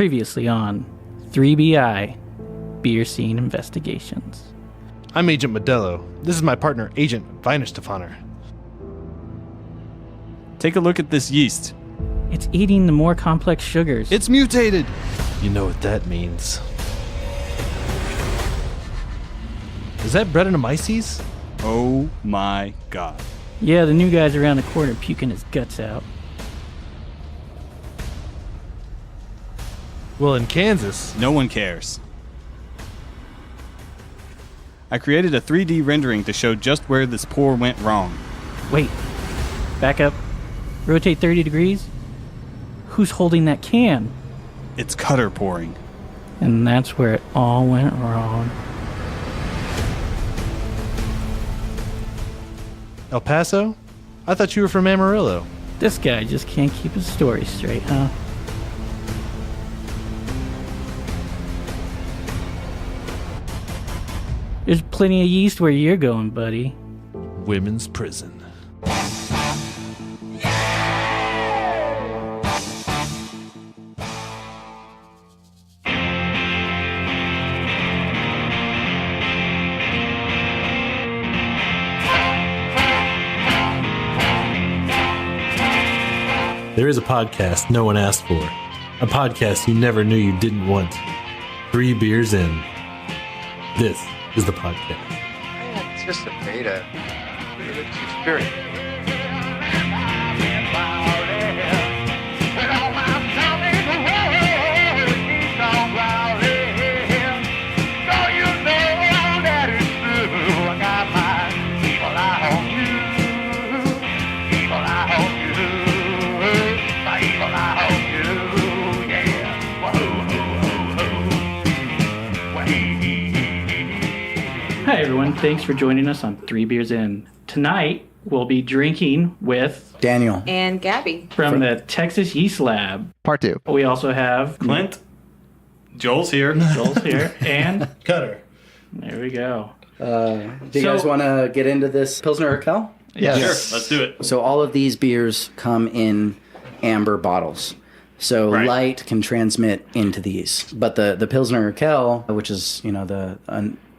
Previously on 3BI, Beer Scene Investigations. I'm Agent Modelo. This is my partner, Agent Weinerstefaner. Take a look at this yeast. It's eating the more complex sugars. It's mutated! You know what that means. Is that Brettanomyces? Oh my god. Yeah, the new guy's around the corner puking his guts out. Well, in Kansas. No one cares. I created a 3D rendering to show just where this pour went wrong. Wait. Back up. Rotate 30 degrees. Who's holding that can? It's cutter pouring. And that's where it all went wrong. El Paso? I thought you were from Amarillo. This guy just can't keep his story straight, huh? There's plenty of yeast where you're going, buddy. Women's prison. There is a podcast no one asked for. A podcast you never knew you didn't want. 3 beers in. This is the podcast. Yeah, it's just a beta. It's experience. Hi everyone, thanks for joining us on 3 Beers In. Tonight, we'll be drinking with Daniel and Gaby from the Texas Yeast Lab. Part 2. We also have Clint. Joel's here. And Cutter. there we go. Do you guys want to get into this Pilsner Urquell? Yes. Sure, let's do it. So all of these beers come in amber bottles. So Right. light can transmit into these. But the Pilsner Urquell, which is, the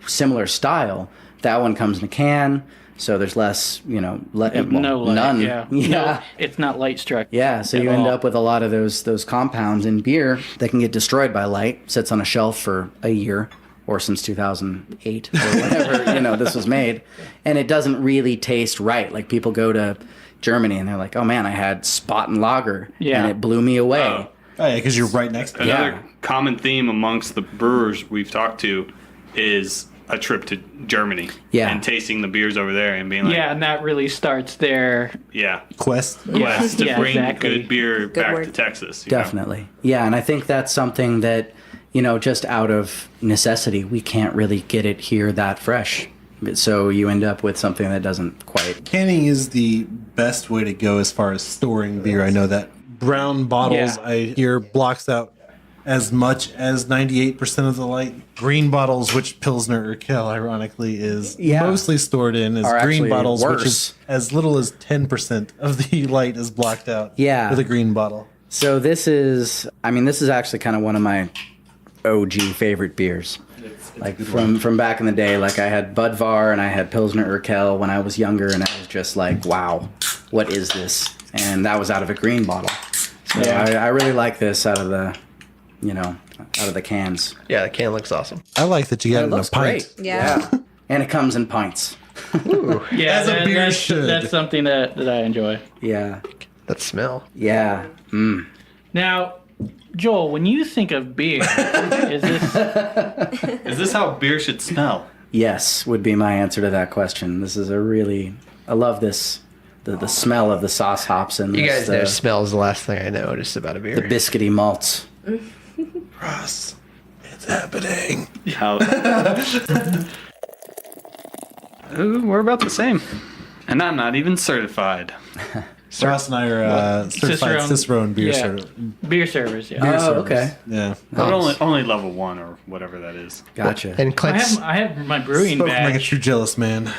similar style, that one comes in a can. So there's less, No light. none. Yeah. No, it's not light struck. Yeah, so at you end all. up with a lot of those compounds in beer that can get destroyed by light, sits on a shelf for a year or since 2008 or whenever, this was made, and it doesn't really taste right. Like people go to Germany and they're like, "Oh man, I had Spaten Lager and it blew me away." Oh. Oh, yeah, because you're right next to it. Another Yeah. common theme amongst the brewers we've talked to is a trip to Germany. Yeah. And tasting the beers over there and being like, Yeah, and that really starts there. Quest. quest to Yeah, bring exactly. good beer back word. to Texas. you know? Definitely. Yeah, and I think that's something that, just out of necessity, we can't really get it here that fresh. So you end up with something that doesn't quite. Canning is the best way to go as far as storing beer. I know that brown bottles, Yeah. I hear, blocks out as much as 98% of the light. Green bottles, which Pilsner Urquell, ironically, is mostly stored in, is Are green actually bottles, which worse. is as little as 10% of the light is blocked out with a green bottle. So this is actually kind of one of my OG favorite beers. Like from back in the day, like I had Budvar and I had Pilsner Urquell when I was younger, and I was just like, wow, what is this? And that was out of a green bottle. So I really like this out of the cans. Yeah, the can looks awesome. I like that you got it in a looks pint. great. Yeah. And it comes in pints. Yeah, As a beer that's, should. that's something that I enjoy. Yeah. That smell. Yeah. Now, Joel, when you think of beer, is Is this how beer should smell? Yes, would be my answer to that question. This is I love this, the smell of the sauce hops and You this, guys know smell is the last thing I noticed about a beer. the biscuity malts. Ross, it's happening. How? Ooh, we're about the same. And I'm not even certified. Ross and I are certified Cicerone beer beer servers, yeah. beer Oh, servers. okay. Yeah. But only level 1 or whatever that is. Gotcha. And Clint's I have my brewing Spoken like a badge. true jealous man.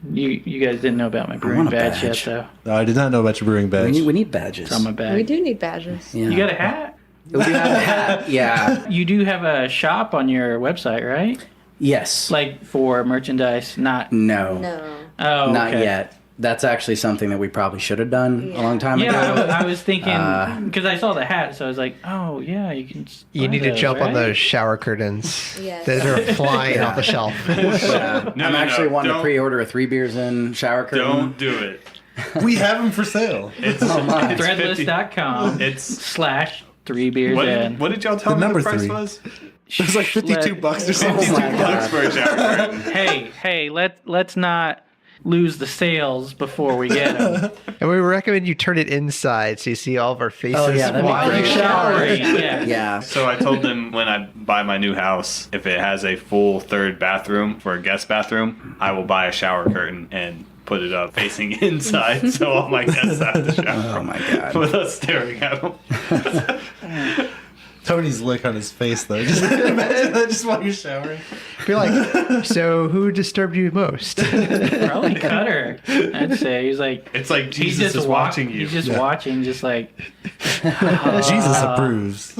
You guys didn't know about my brewing want a badge yet, badge. though. No, I did not know about your brewing badge. we need badges. It's on my We bag. do need badges. Yeah. You got a hat? We do have a hat. Yeah. You do have a shop on your website, right? Yes. Like for merchandise, not. No. No. Oh, Not okay. yet. That's actually something that we probably should have done a long time Yeah, ago. I was thinking because I saw the hat, so I was like, "Oh yeah, you can." You buy need to those, jump on right? those shower curtains. Yes. Those are flying off the shelf. Yeah. No, I'm no, actually no, wanting to don't- pre-order a 3 beers in shower curtain. Don't do it. We have them for sale. It's, Oh, my. it's 50 Threadless.com It's /3 beers what in. did, what did y'all tell The me number the price 3. was? It was like 52 bucks or something. 52 my bucks God. for a shower curtain. Hey, let's not lose the sales before we get them. And we recommend you turn it inside so you see all of our faces Oh, yeah, that'd be while you great. shower. Yeah. Yeah. So I told them when I buy my new house, if it has a full third bathroom for a guest bathroom, I will buy a shower curtain and put it up facing inside so all my guests have to shower Oh my God. with us staring at them. Tony's lick on his face, though. Just imagine that just while you're showering. Be like, so who disturbed you most? Probably Cutter. I'd say he's like It's like Jesus is wa- watching you. He's just watching, just like Jesus approves.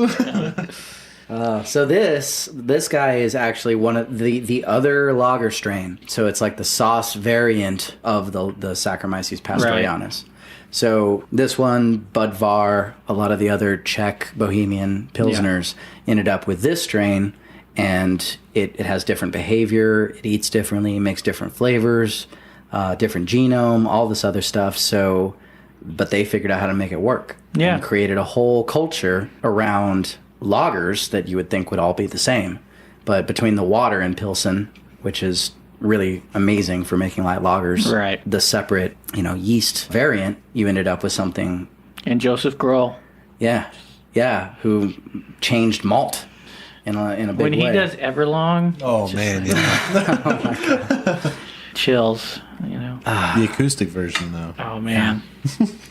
So this guy is actually one of the other lager strain. So it's like the sauce variant of the Saccharomyces pastorianus. So this one, Budvar, a lot of the other Czech Bohemian Pilsners ended up with this strain, and it has different behavior, it eats differently, makes different flavors, different genome, all this other stuff. So, but they figured out how to make it work. Yeah. And created a whole culture around lagers that you would think would all be the same. But between the water and Pilsen, which is really amazing for making light lagers, Right. the separate, yeast variant, you ended up with something, and Joseph Grohl. who changed malt in a big When he way. does Everlong, Oh, man. Yeah. chills, The acoustic version, though. Oh man.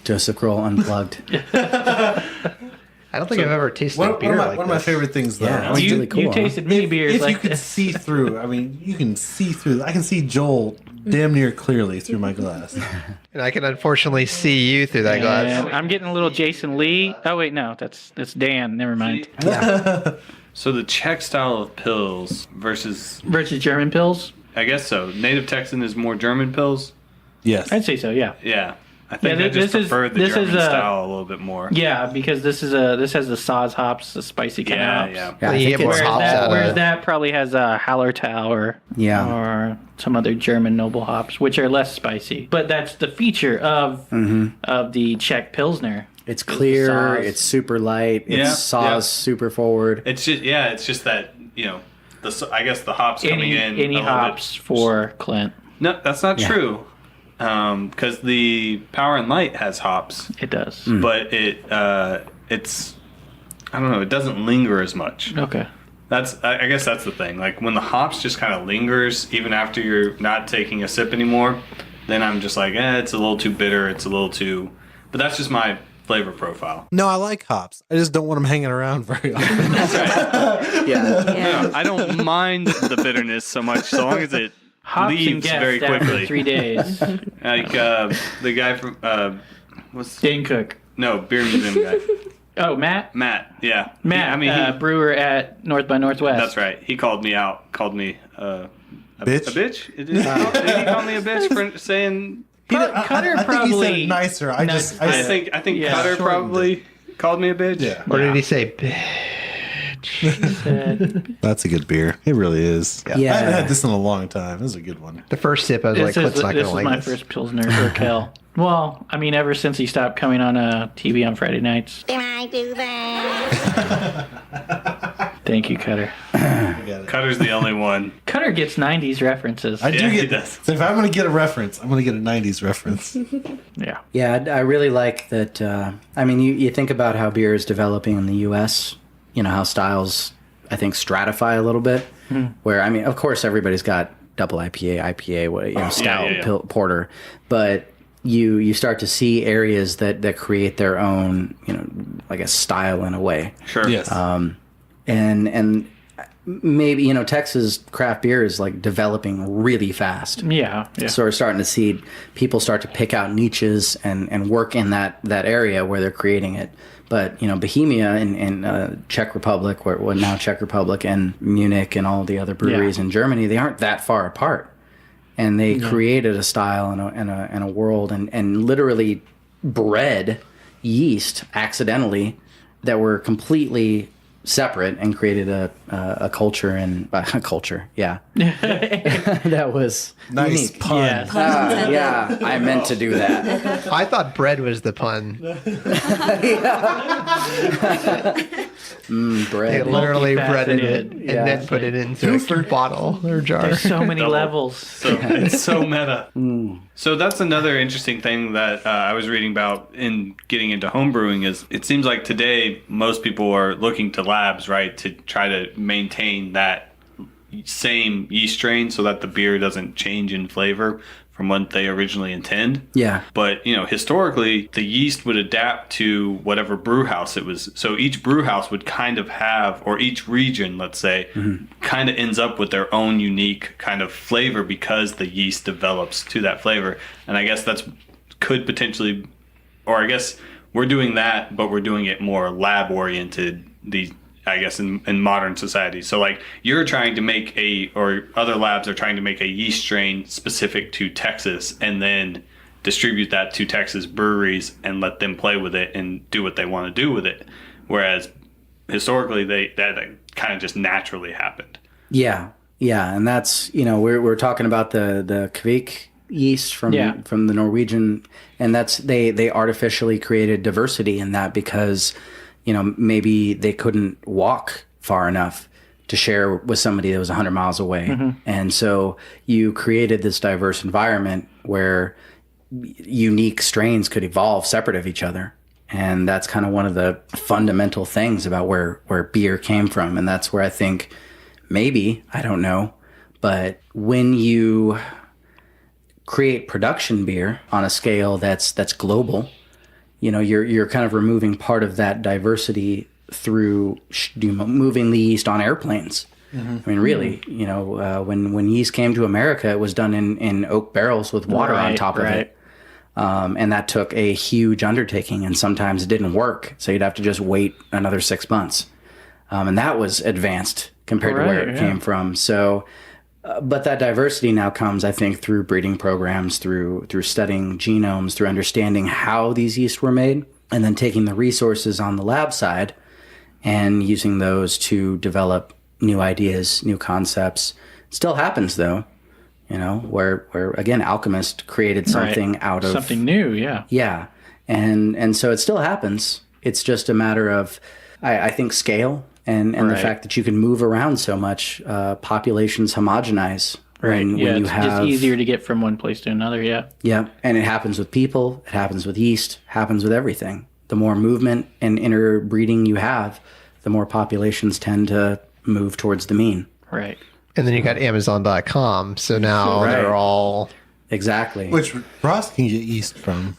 Joseph Grohl unplugged. I don't think I've ever tasted One a of beer my, like one of my this. favorite things, though. Yeah. I mean, It's really cool, You huh? tasted many beers if like you could this. see through, I mean, you can see through. I can see Joel damn near clearly through my glass. And I can unfortunately see you through that glass. And I'm getting a little Jason Lee. Oh wait, no, that's Dan. Never mind. So the Czech style of pills versus, Versus German pills. I guess so. Native Texan is more German pills. Yes. I'd say so. Yeah. Yeah, I think Yeah, I just this is- prefer the this is German a- style a little bit more. Yeah, because this has the Saaz hops, the spicy kind of yeah, hops. yeah. Yeah, I You think get more it's- hops out Whereas of that probably has a Hallertau or some other German noble hops, which are less spicy. But that's the feature of the Czech Pilsner. It's clear, Saaz. it's super light, it's Yeah, sauce yeah. super forward. It's just that I guess the hops coming in Any a little hops bit. for Clint? No, that's not true. Because the Power and Light has hops, It does. but it's I don't know. It doesn't linger as much. Okay. I guess that's the thing. Like when the hops just kind of lingers even after you're not taking a sip anymore, then I'm just like, it's a little too bitter. It's a little too. But that's just my flavor profile. No, I like hops. I just don't want them hanging around very often. Yeah. No, I don't mind the bitterness so much, so long as it Hops and leaves guests very after quickly. 3 days. Like the guy from what's Dane Cook. no beer museum guy, Oh, Matt. Yeah, Matt, I mean, brewer at North by Northwest. that's right. He called me out. Called me Bitch? A bitch? Did he call me a bitch for saying? Cutter I think he said probably it nicer. I I think Yeah. Cutter shortened probably called me a bitch. Yeah. Or did he say, said, That's a good beer. It really is. Yeah. I haven't had this in a long time. This is a good one. the first sip, I was like, this Clint's is, not this going is to like my this. first Pilsner Urquell. Well, I mean, ever since he stopped coming on TV on Friday nights. Can I do that? Thank you, Cutter. Cutter's the only one. Cutter gets 90s references. I do Yeah, he get does. So if I'm going to get a reference, I'm going to get a 90s reference. Yeah. Yeah, I really like that. I mean, you think about how beer is developing in the U.S., how styles, I think, stratify a little bit. Where, I mean, of course, everybody's got double IPA, stout, yeah. porter. But you start to see areas that create their own, like a style in a way. Sure. Yes. And maybe, Texas craft beer is like developing really fast. Yeah. Yeah. So we're starting to see people start to pick out niches and work in that area where they're creating it. But Bohemia in Czech Republic, or now Czech Republic, and Munich, and all the other breweries in Germany, they aren't that far apart, and they created a style and a world, and literally bred yeast accidentally that were completely separate, and created a culture, and a culture, that was Nice unique. pun. Yes. Yeah, I meant to do that. I thought bread was the pun. They Bread. literally breaded it Multifaceted. and then put it into a bottle or jar. There's so many levels. So it's so meta. So that's another interesting thing that I was reading about in getting into homebrewing is it seems like today most people are looking to labs, right, to try to maintain that same yeast strain so that the beer doesn't change in flavor from what they originally intend. Yeah. But, historically, the yeast would adapt to whatever brew house it was. So each brew house would kind of have, or each region, let's say, kind of ends up with their own unique kind of flavor because the yeast develops to that flavor. And I guess could potentially, or I guess we're doing that, but we're doing it more lab oriented, in modern society. So like you're trying to make or other labs are trying to make a yeast strain specific to Texas and then distribute that to Texas breweries and let them play with it and do what they want to do with it. Whereas historically that kind of just naturally happened. Yeah. And that's, we're talking about the Kvik yeast from the Norwegian, and that's they artificially created diversity in that because maybe they couldn't walk far enough to share with somebody that was 100 miles away. And so you created this diverse environment where unique strains could evolve separate of each other. And that's kind of one of the fundamental things about where beer came from. And that's where I think maybe, I don't know, but when you create production beer on a scale that's global, you're kind of removing part of that diversity through moving the yeast on airplanes. I mean, really, when yeast came to America, it was done in oak barrels with water on top of it. And that took a huge undertaking, and sometimes it didn't work. So you'd have to just wait another 6 months. And that was advanced compared to where it came from. So, but that diversity now comes, I think, through breeding programs, through studying genomes, through understanding how these yeast were made, and then taking the resources on the lab side and using those to develop new ideas, new concepts. It still happens, though, where again, alchemists created something out of something new. Yeah, and so it still happens. It's just a matter of, I think, scale. And the fact that you can move around so much, populations homogenize. When you it's have, just easier to get from one place to another. Yeah, and it happens with people. It happens with yeast. Happens with everything. The more movement and interbreeding you have, the more populations tend to move towards the mean. Right. And then you got Amazon.com, so now they're all... Exactly. Which Ross can get yeast from.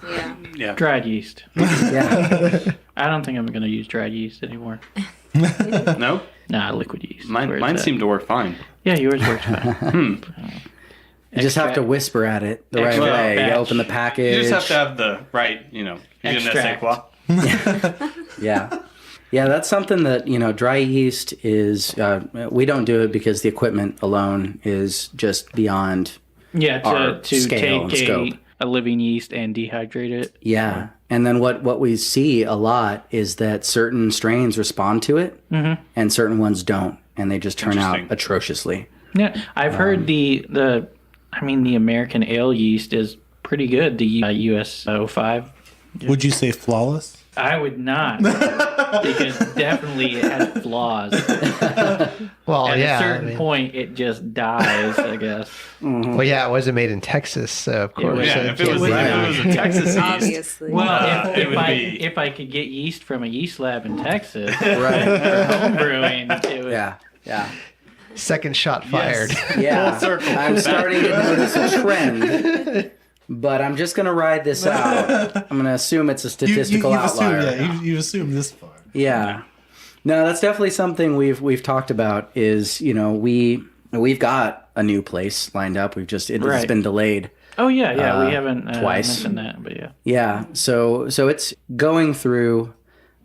Yeah. Dried yeast. Yeah. I don't think I'm going to use dried yeast anymore. No? Nah, liquid yeast. Mine seemed to work fine. Yeah, yours works fine. You just have to whisper at it the right Extract way. You batch. open the package. You just have to have the right, Extract. Yeah. Yeah, that's something that, dry yeast is, we don't do it because the equipment alone is just beyond our to scale and take scope. a living yeast and dehydrate it. Yeah. And then what we see a lot is that certain strains respond to it and certain ones don't. And they just turn out atrociously. Yeah, I've heard the American ale yeast is pretty good. The US 05. Would you say flawless? I would not, because definitely it has flaws. Well, At yeah. a certain point, it just dies, I guess. Well, yeah, it wasn't made in Texas, so of course. Yeah, if it was a Texas yeast, Obviously. Well, it would be... if I could get yeast from a yeast lab in Texas Right. for home brewing, it would... Yeah. Second shot fired. Yeah. Full circle. I'm starting to notice a trend. But I'm just going to ride this out. I'm going to assume it's a statistical outlier. You've assumed this far. Yeah. No, that's definitely something we've talked about is, we've got a new place lined up. It's been delayed. Oh, yeah. We haven't twice. mentioned that, but yeah. Yeah. So it's going through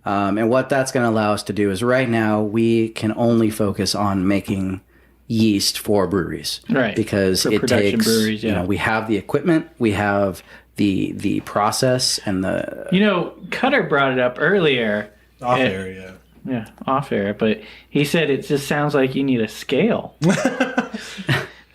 And what that's going to allow us to do is right now we can only focus on making yeast for breweries. Right. Because For it production takes, breweries, you know, we have the equipment, we have the process and the... You know, Cutter brought it up earlier. Off air, yeah. Yeah, off air. But he said it just sounds like you need a scale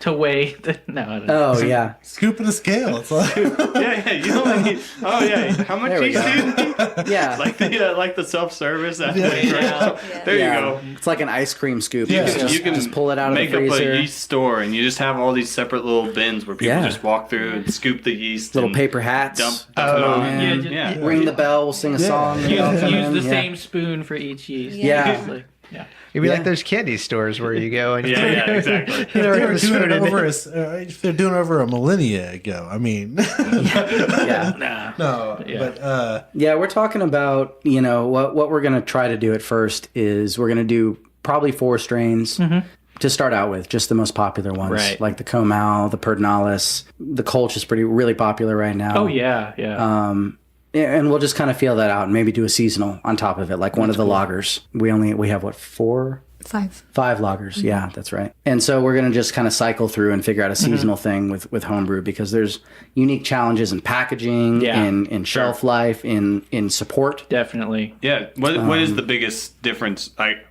to weigh the... No, I don't know. Oh, yeah. Scoop and a scale. It's like, Yeah, you only need. Oh yeah, how much There we yeast do you need? Yeah. Like the self-service. That's Yeah. There Yeah. you go. It's like an ice cream scoop. Yeah. You can just pull it out of the make up freezer. a yeast store, and you just have all these separate little bins where people Yeah. just walk through and scoop the yeast. Little and paper hats. dump it on. man. Yeah. Ring the bell, we'll sing a song. and they'll come Use in. the Yeah. same spoon for each yeast. Yeah. Like, yeah. It'd be Yeah. like those candy stores where you go and Yeah, exactly. if they were doing it over if they're doing it over a millennia ago, I mean, Yeah. Nah. no, Yeah. but Yeah, we're talking about, you know, what we're going to try to do at first is we're going to do probably 4 strains to start out with, just the most popular ones. Right. Like the Comal, the Perdonalis. The Kolsch is really popular right now. Oh, yeah, yeah. And we'll just kind of feel that out and maybe do a seasonal on top of it, like one of the lagers. We have what, 4? 5. 5 lagers. Yeah, that's right. And so we're going to just kind of cycle through and figure out a seasonal thing with homebrew, because there's unique challenges in packaging, Yeah. in shelf life, in support. Definitely. Yeah. What is the biggest difference? Like,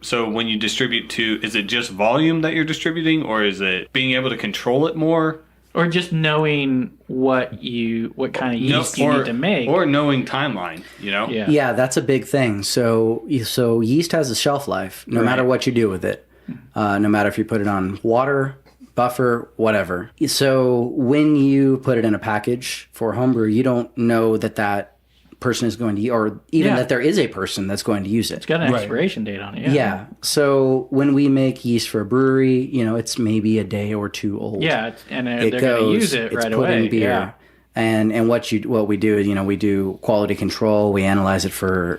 so when you distribute is it just volume that you're distributing, or is it being able to control it more? Or just knowing what kind of yeast you need to make. Or knowing timeline, you know? Yeah. Yeah, that's a big thing. So yeast has a shelf life, no matter what you do with it. No matter if you put it on water, buffer, whatever. So when you put it in a package for homebrew, you don't know that person is going to, or even that there is a person that's going to use it. It's got an expiration date on it. Yeah. So when we make yeast for a brewery, you know, it's maybe a day or 2 old. Yeah, and they're going to use it it's right put away. in beer. Yeah. And what we do is, you know, we do quality control. We analyze it for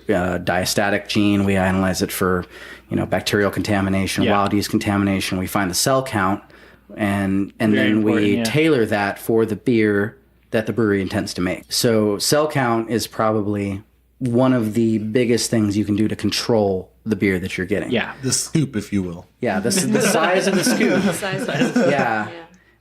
diastatic gene. We analyze it for, you know, bacterial contamination, wild yeast contamination. We find the cell count, and then we tailor that for the beer that the brewery intends to make. So cell count is probably one of the biggest things you can do to control the beer that you're getting. Yeah. the scoop, if you will. Yeah, the size of the scoop. Yeah.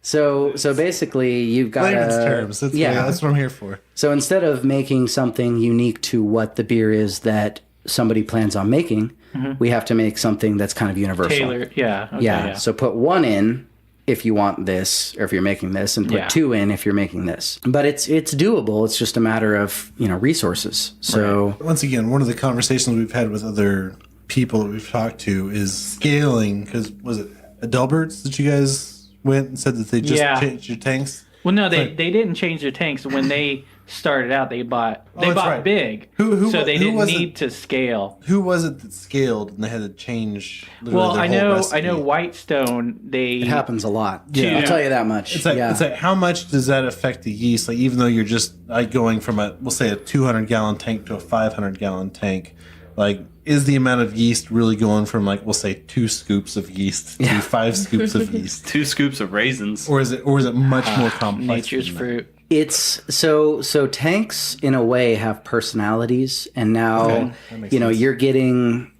So basically you've got Layman's terms. That's what I'm here for. So instead of making something unique to what the beer is that somebody plans on making, we have to make something that's kind of universal. Taylor, yeah. Okay, yeah. So put 1 in if you want this, or if you're making this, and put 2 in if you're making this. But it's doable. It's just a matter of, you know, resources. So Once again, one of the conversations we've had with other people that we've talked to is scaling. Because was it Adelberts that you guys went and said that they just changed your tanks? Well, no, they didn't change their tanks. When they started out, they bought right. big, so they didn't need to scale. Who was it that scaled and they had to change? Well, their I whole know recipe? Whitestone. it happens a lot. Yeah. I'll tell you that much. It's like how much does that affect the yeast? Like, even though you're just going from we'll say a 200-gallon tank to a 500-gallon tank, like, is the amount of yeast really going from, like, we'll say 2 scoops of yeast to 5 scoops of yeast? 2 scoops of raisins. Or is it much more complex? Nature's than fruit. It's so tanks in a way have personalities, and now you know they're getting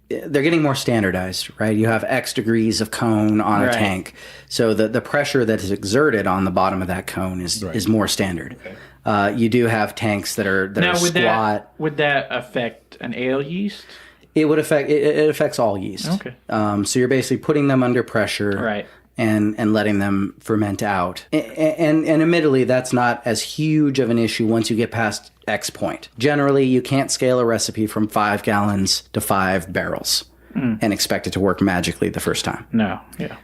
more standardized, right? You have X degrees of cone on a tank, so the pressure that is exerted on the bottom of that cone is more standard. You do have tanks that are squat. Would that affect an ale yeast? It would affect it affects all yeast. Okay. So you're basically putting them under pressure, Right. And letting them ferment out. And admittedly, that's not as huge of an issue once you get past X point. Generally, you can't scale a recipe from 5 gallons to 5 barrels and expect it to work magically the first time. No. Yeah.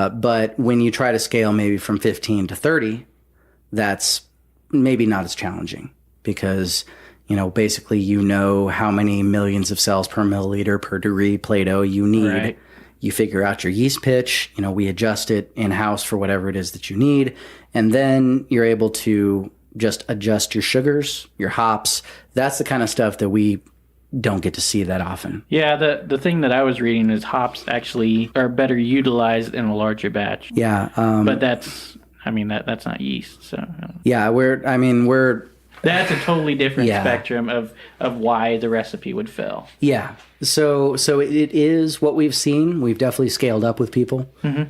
But when you try to scale maybe from 15 to 30, that's maybe not as challenging, because, you know, basically you know how many millions of cells per milliliter per degree Plato you need. Right. You figure out your yeast pitch, you know, we adjust it in-house for whatever it is that you need. And then you're able to just adjust your sugars, your hops. That's the kind of stuff that we don't get to see that often. Yeah, the thing that I was reading is hops actually are better utilized in a larger batch. Yeah. But that's not yeast. So Yeah, we're That's a totally different Yeah. spectrum of why the recipe would fail. Yeah. So it is what we've seen. We've definitely scaled up with people.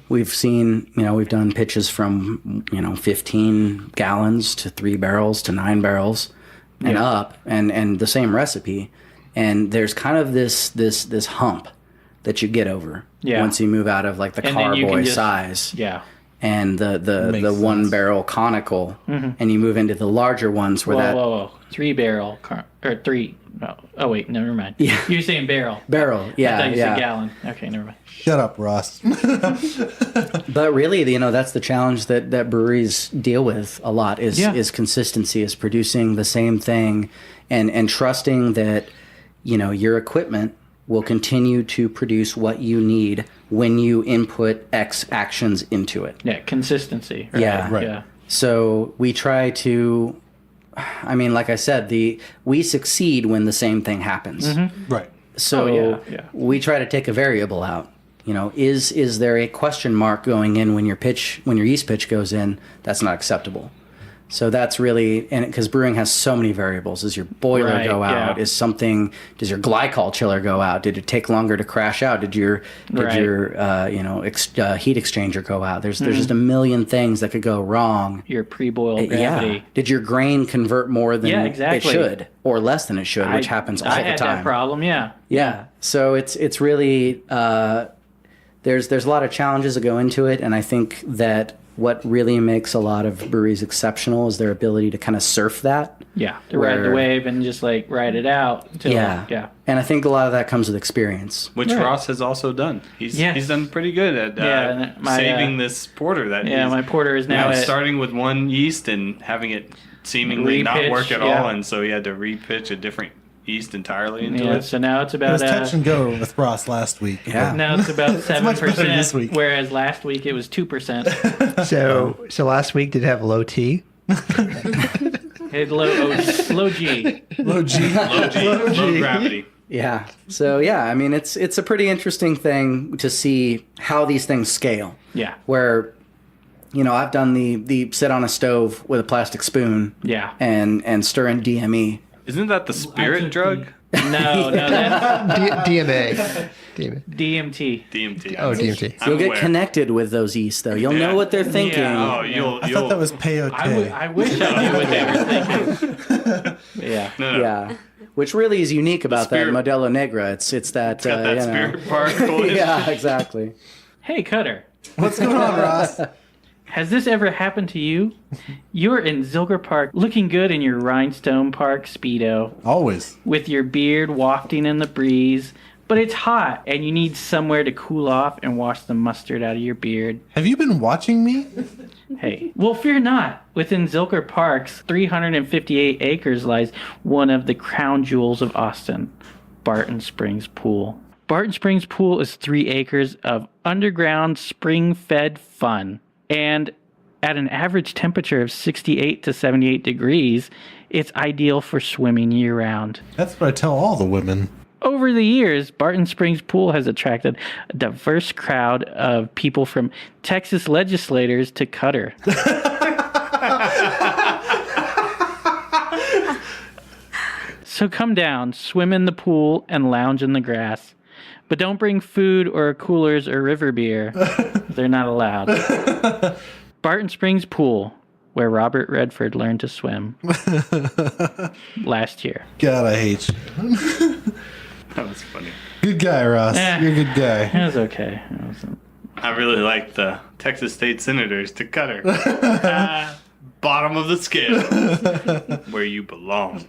We've seen, we've done pitches from, 15 gallons to 3 barrels to 9 barrels and up and the same recipe. And there's kind of this hump that you get over once you move out of like the And then you can carboy just- size. Yeah. And the 1 barrel conical, and you move into the larger ones where Whoa. 3 barrel or 3. No. Oh wait, never mind. Yeah. You're saying barrel. barrel, I thought you yeah. said gallon. Okay, never mind. Shut up, Ross. But really, that's the challenge that breweries deal with a lot is consistency, is producing the same thing, and trusting that your equipment will continue to produce what you need when you input X actions into it. Yeah, consistency. Right? Yeah. Right. Yeah. So we try to, like I said, we succeed when the same thing happens. Right. So yeah. we try to take a variable out. Is there a question mark going in when your yeast pitch goes in? That's not acceptable. So that's really, and because brewing has so many variables. Does your boiler go out? yeah. Does your glycol chiller go out? Did it take longer to crash out? Did your heat exchanger go out? There's just a million things that could go wrong. Your pre-boiled gravity. Yeah. Did your grain convert more than exactly. it should, or less than it should, which happens all I the had time? that problem. Yeah. Yeah. So it's really there's a lot of challenges that go into it, and I think that what really makes a lot of breweries exceptional is their ability to kind of surf that. Yeah. To ride the wave and just like ride it out. Until, Yeah. And I think a lot of that comes with experience. Which Ross has also done. He's done pretty good at saving this porter. My porter is now starting with one yeast and having it seemingly not Repitch, work at all, and so he had to repitch a different yeast entirely into it. So now it's It about was touch and go with Ross last week. Yeah. now it's about much better this 7%, week. whereas last week it was 2%. So last week did it have low T? It's low G. Low G. Low gravity. Yeah. So it's a pretty interesting thing to see how these things scale. Yeah. Where I've done the sit on a stove with a plastic spoon. Yeah. And stir in DME. Isn't that the spirit drug? No, that's DMA. DMT. DMT. Oh, DMT. I'm You'll get aware. connected with those yeasts, though. You'll know what they're thinking. Yeah. Oh, I thought that was peyote. I wish I knew what they were thinking. Yeah. No. Yeah. Which really is unique about that spirit- Modelo Negra. It's that, Got that spirit particle. Yeah, exactly. Hey, Cutter. What's going on, Ross? Has this ever happened to you? You're in Zilker Park looking good in your Rhinestone Park Speedo Always. with your beard wafting in the breeze, but it's hot and you need somewhere to cool off and wash the mustard out of your beard. Have you been watching me? Hey, well, fear not. Within Zilker Park's 358 acres lies one of the crown jewels of Austin, Barton Springs Pool. Barton Springs Pool is 3 acres of underground spring-fed fun. And at an average temperature of 68 to 78 degrees, it's ideal for swimming year-round. That's what I tell all the women. Over the years, Barton Springs Pool has attracted a diverse crowd of people from Texas legislators to Cutter. So come down, swim in the pool, and lounge in the grass. But don't bring food or coolers or river beer. They're not allowed. Barton Springs Pool, where Robert Redford learned to swim last year. God, I hate you. That was funny. Good guy, Ross. You're a good guy. It was okay. I really like the Texas State Senators to Cutter. Bottom of the scale. Where you belong.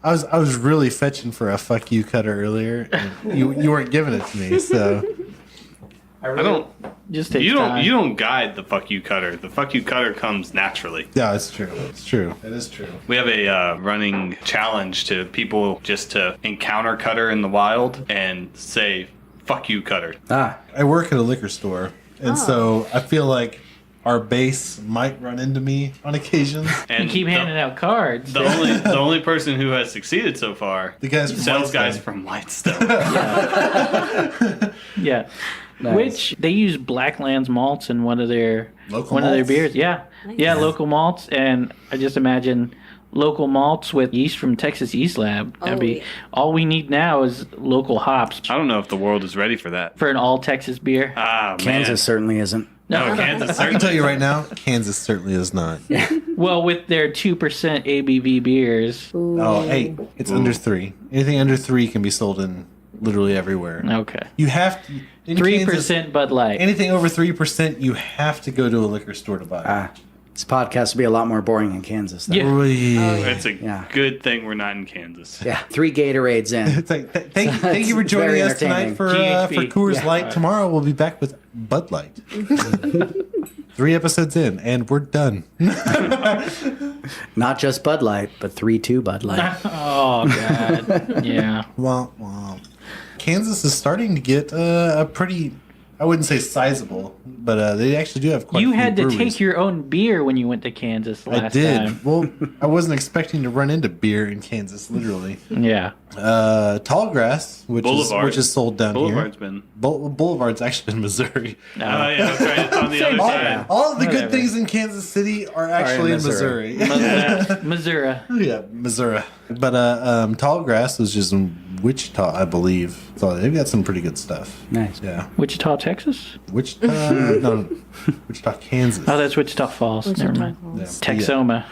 I was really fetching for a fuck you Cutter earlier. And you weren't giving it to me, so I don't. Just take You don't. time. You don't guide the fuck you Cutter. The fuck you Cutter comes naturally. yeah, it's true. It's true. It is true. We have a running challenge to people just to encounter Cutter in the wild and say "fuck you, Cutter." I work at a liquor store, and so I feel like our base might run into me on occasions. And You keep handing out cards. the only person who has succeeded so far, The guys from sales Whitestone. guys from Whitestone. Yeah. Nice. Which they use Blacklands malts in one of their Local of their malts? beers. Yeah. Yeah, local malts, and I just imagine local malts with yeast from Texas Yeast Lab. That'd be all we need now is local hops I don't know if the world is ready for that. for an all Texas beer. Ah, Kansas certainly isn't. No, Kansas. I can tell you right now, Kansas certainly is not. Well, with their 2% ABV beers. Oh, hey, it's under 3. Anything under 3 can be sold in literally everywhere. Okay. You have to. In 3% Kansas, Bud Light. anything over 3%, you have to go to a liquor store to buy. This podcast would be a lot more boring in Kansas. Though. Yeah. It's a Yeah. good thing we're not in Kansas. Yeah, 3 Gatorades in. It's like, thank you for It's joining very us tonight for GHB. Coors Light. Tomorrow we'll be back with Bud Light. 3 episodes in, and we're done. Not just Bud Light, but 3-2 Bud Light. Oh, God. Yeah. Well, Kansas is starting to get a pretty, I wouldn't say sizable, but they actually do have quite a You few had to breweries. take your own beer when you went to Kansas last I did. time. Well, I wasn't expecting to run into beer in Kansas, literally. Yeah. Tallgrass, Boulevard. which is sold down Boulevard's here. been. Boulevard's actually in Missouri. Oh, yeah, that's right. It's on the other side. All of the Whatever. good things in Kansas City are actually in Missouri. Missouri. Yeah, Missouri. But Tallgrass is just in Wichita, I believe. So they've got some pretty good stuff. Nice. Yeah. Wichita, Texas? Wichita, no, Wichita, Kansas. Oh, that's Wichita Falls. Never mind. Yeah. Texoma.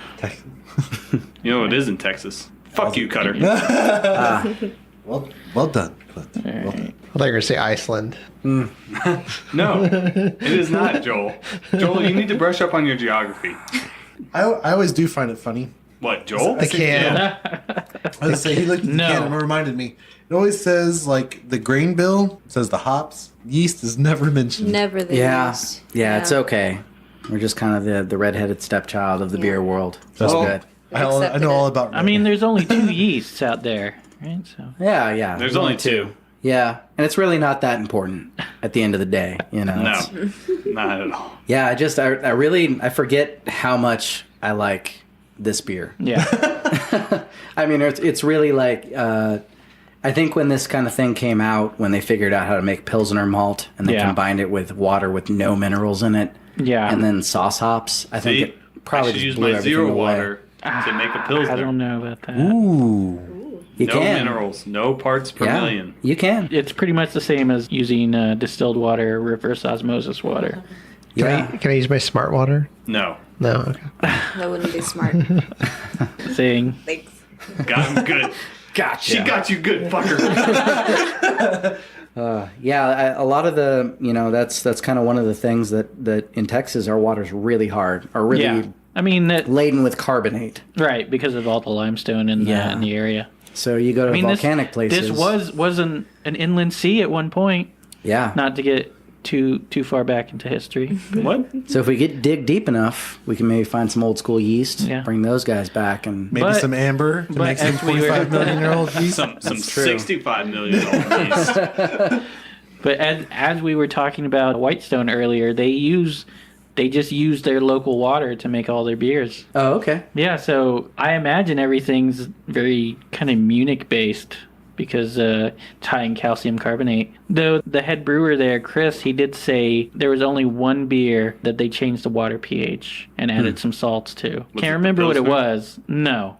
You know, it is in Texas. Fuck you, Cutter. Well done. Clint. Well done. I thought you were going to say Iceland. No, it is not, Joel. Joel, you need to brush up on your geography. I always do find it funny. What, Joel? The can. Yeah. I was going to say, he looked at the No. can and it reminded me. It always says, like, the grain bill says the hops. Yeast is never mentioned. Never the Yeah. yeast. Yeah, it's okay. We're just kind of the redheaded stepchild of the beer world. That's Well, good. I know all about I mean, there's only 2 yeasts out there, right? So Yeah. There's only 2. Yeah, and it's really not that important at the end of the day, you know. No, It's- not at all. Yeah, I really forget how much I like this beer. yeah. I mean, it's really like I think when this kind of thing came out, when they figured out how to make Pilsner malt and they Yeah. combined it with water with no minerals in it, Yeah. and then sauce hops, I think See, it probably I should just use blew my everything zero away. water to make a Pilsner. I don't know about that. Ooh. You No can. minerals, no parts per Yeah, million. you can. It's pretty much the same as using distilled water, reverse osmosis water. Yeah. Can I use my smart water? No. No. Okay. That wouldn't be smart. Saying, Thanks. Got him good. Gotcha. She got you good, fucker. Yeah, a lot of the, that's kind of one of the things that in Texas our water's really hard, or really yeah. I mean, that, laden with carbonate. right, because of all the limestone in, Yeah. in the area. So you go to I mean, volcanic places. This was an inland sea at one point, Yeah. not to get too far back into history. but- What? So if we dig deep enough, we can maybe find some old school yeast, Yeah. bring those guys back, and Maybe But- some amber to but make some as we were- 45 million year old yeast. Some true. 65 million old yeast. But as we were talking about Whitestone earlier, they just use their local water to make all their beers. oh, okay. Yeah, so I imagine everything's very kind of Munich based because tying calcium carbonate. Though the head brewer there, Chris, he did say there was only one beer that they changed the water pH and added some salts to. Was it Can't the remember what it Pilsner? was. No.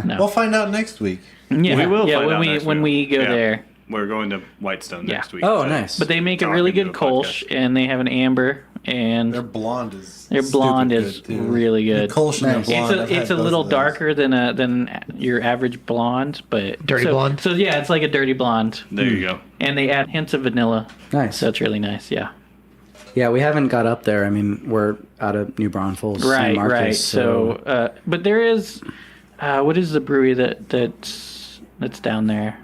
We'll find out next week. Yeah, We will yeah, find when out we next when week. we go Yeah. there. We're going to Whitestone Yeah. next week. Oh, so- nice. But they make a Talking really to good a Kolsch, and they have an amber, and Their blonde is their blonde stupid is good, too. really good. The Kolsch and Nice. the blonde. I've It's had a little both of those. darker than your average blonde, but Dirty blonde? So yeah, it's like a dirty blonde, There you go. and they add hints of vanilla. Nice. So it's really nice. Yeah. Yeah, we haven't got up there. I mean, we're out of New Braunfels, San Right. Marcos, Right. So, but there is, what is the brewery that's down there?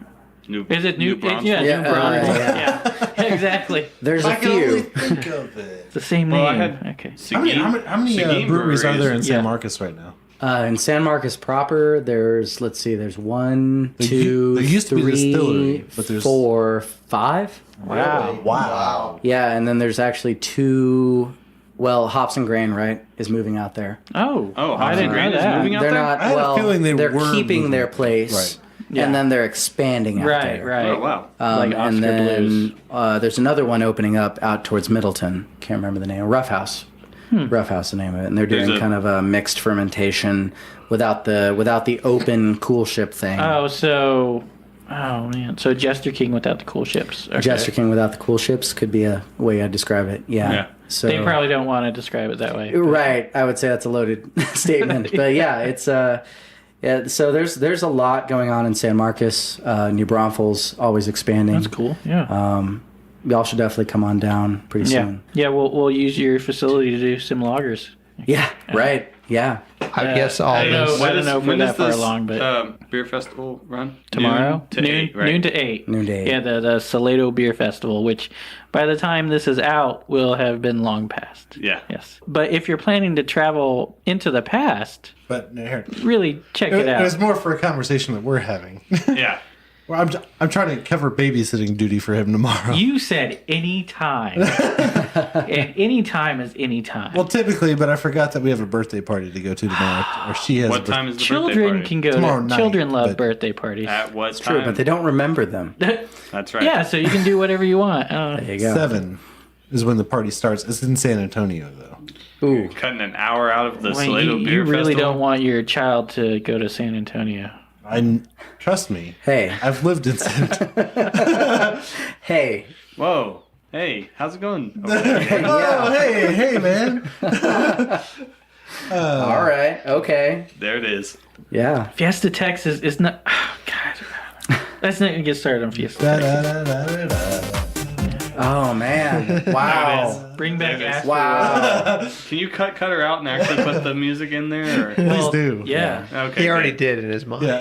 Is it New? Braunfels? Yeah, Yeah, New Braunfels. yeah. Yeah. Exactly. there's I a can only few. think of it. It's the same Well, I name. had Okay. How many Seguin breweries are there in Yeah. San Marcos right now? In San Marcos proper, there's one, There two, there used to be a three, distillery, but there's 4, 5. Wow. Wow. Yeah, and then there's actually 2. Well, Hops and Grain, right, is moving out there. Oh. Oh, I Hops didn't and Grain know is that. moving out They're there? not. I had a well, feeling they they're were keeping moving. their place, Right. Yeah. and then they're expanding out Right. there. Right. Oh, wow. Like Oscar and then Blues. there's another one opening up out towards Middleton. Can't remember the name. Rough House. Rough House, the name of it, and they're doing There's a- kind of a mixed fermentation without the open cool ship thing. Oh, so. Oh, man. So Jester King without the cool ships. Okay. Jester King without the cool ships could be a way I'd describe it. Yeah. Yeah. So They probably don't want to describe it that way. right. I would say that's a loaded statement, but yeah, it's yeah. So there's a lot going on in San Marcos. New Braunfels always expanding. That's cool. Yeah. Y'all should definitely come on down pretty Yeah. soon. Yeah, we'll use your facility to do some lagers. Yeah. Right. Yeah. I guess all I don't know, those. I don't know if we're when that does far this, along, but beer festival run tomorrow? noon to 8, right? Noon to 8. Noon to 8. Yeah, the Salado Beer Festival, which by the time this is out will have been long past. Yeah. Yes. But if you're planning to travel into the past, But no, here, really check it it was out. more for a conversation that we're having. Yeah. Well, I'm trying to cover babysitting duty for him tomorrow. You said any time. And any time is any time. Well, typically, but I forgot that we have a birthday party to go to tomorrow, or she has. What time is the birthday Children party? can go Tomorrow to. night, Children love but- birthday parties. At what True, time? but they don't remember them. That's right. Yeah, so you can do whatever you want. There you go. 7 is when the party starts. It's in San Antonio, though. Ooh. Cutting an hour out of the Well, Salado you Beer really Festival. don't want your child to go to San Antonio. Trust me. Hey. I've lived in San Antonio. Hey. Whoa. Hey, how's it going? over there? Oh, hey, man. All right. Okay. There it is. Yeah. Fiesta Texas is not. Oh, God. Let's not even get started on Fiesta. Da-da-da-da-da. Oh man. Wow. Bring back There it is. Astro. Wow. Can you cut her out and actually put the music in there? Or? Please do. Yeah. Okay. He already good. did in his mind. Yeah.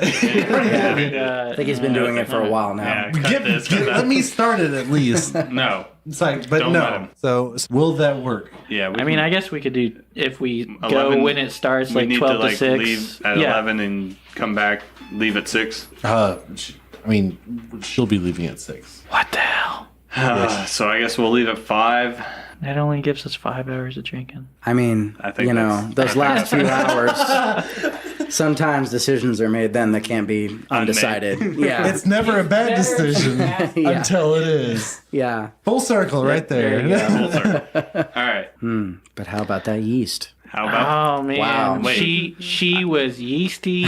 I think he's been doing it for a while now. Yeah, cut this. Cut Let that. me start it at least. No. It's like, but Don't let no. him. So, will that work? Yeah. I mean, I guess we could do if we go 11, when it starts, we like need 12 to to like 6. leave at yeah. 11 and come back. Leave at 6. I mean, she'll be leaving at 6. What the hell? So I guess we'll leave at 5. That only gives us 5 hours of drinking. I mean, I think you know, that's- those last few hours, sometimes decisions are made then that can't be undecided. Yeah. It's never a bad decision Yeah. until it is. Yeah. Full circle right there. There you go. Full circle. All right. But how about that yeast? How about Oh man, Wow. Wait. she was yeasty.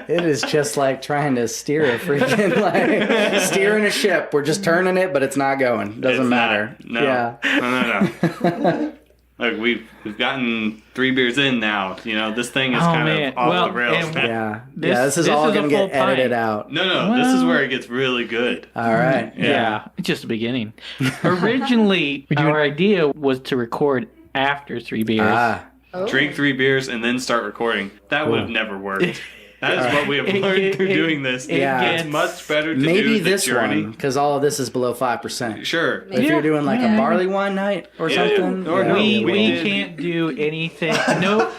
It is just like trying to steer a freaking, like, steering a ship. We're just turning it, but it's not going. Doesn't It's matter. not. No. Yeah. No. Look, we've gotten 3 beers in now. You know, this thing is Oh, kind man. of off Well, the rails and- now. Yeah. This- This is this all is a going to full get edited pint. out. No, this is Well- where it gets really good. All right. Yeah, it's just the beginning. Originally, our idea was to record after 3 beers. Ah. Drink 3 beers and then start recording. That would have never worked. That is what we have learned through doing this. Yeah. It's much better to Maybe do the this journey. one, because all of this is below 5%. Sure. If you're doing like a barley wine night or Yeah, something, or no, we we did- can't do anything.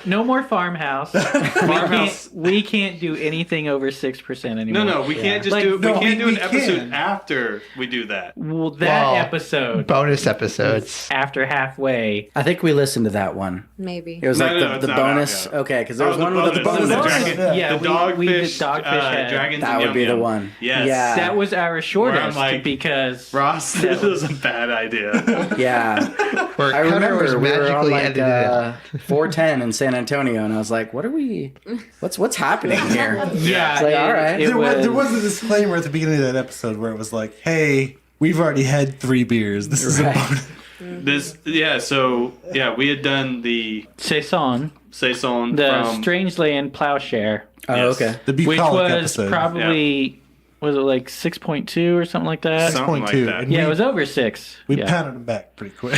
No more farmhouse. Farmhouse. We can't do anything over 6% anymore. No, we can't just Like, do. no, we can't do we an episode can. after we do that. Well, that Well, episode Bonus episodes. after halfway. I think we listened to that one. Maybe. It was No, like no, it's the not out bonus. yet. Okay, because there was Oh, one the with the bonus. bonus. The bonus. dragon, Yeah, the we dogfish, did dogfish head. dragons. That and would Yum be the Yum. one. Yes. Yeah. That was our shortest like, because Ross, this was a bad idea. Yeah, Where I Cutter was remember we were on magically like edited out. 410 in San Antonio, and I was like, "What are we? What's happening here?" yeah, It's like, all right. There was a disclaimer at the beginning of that episode where it was like, hey, we've already had 3 beers. This is a Right. bonus. We had done the Saison, saison the from Strangeland Plowshare, Oh, Yes. okay. The which bucolic was episode. probably was it like 6.2 or something like that? Something like 6.2. that. And Yeah, it was over 6. we yeah. pounded them back pretty quick.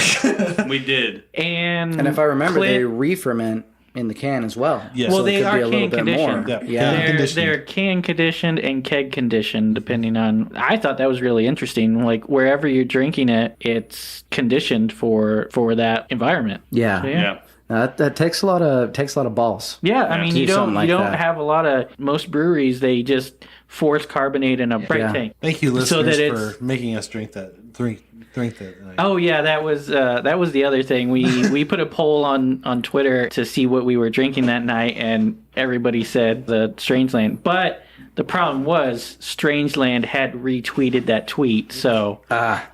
we did. And if I remember, Clint- they re-ferment in the can as well. Yes. Well, So they it could are be a little can bit conditioned. more. Yeah. Yeah. Conditioned. They're can conditioned and keg conditioned, depending on. I thought that was really interesting. Like wherever you're drinking it, it's conditioned for that environment. Yeah. So, Yeah. That takes a lot of balls. Yeah, I mean, to you do something don't like you don't that. have a lot of most breweries. They just force carbonate in a bright Yeah. tank. Thank you, So listeners, that it's- for making us drink that. Drink that. Tonight. Oh yeah, that was the other thing. We put a poll on Twitter to see what we were drinking that night, and everybody said the Strangeland. But the problem was Strangeland had retweeted that tweet, so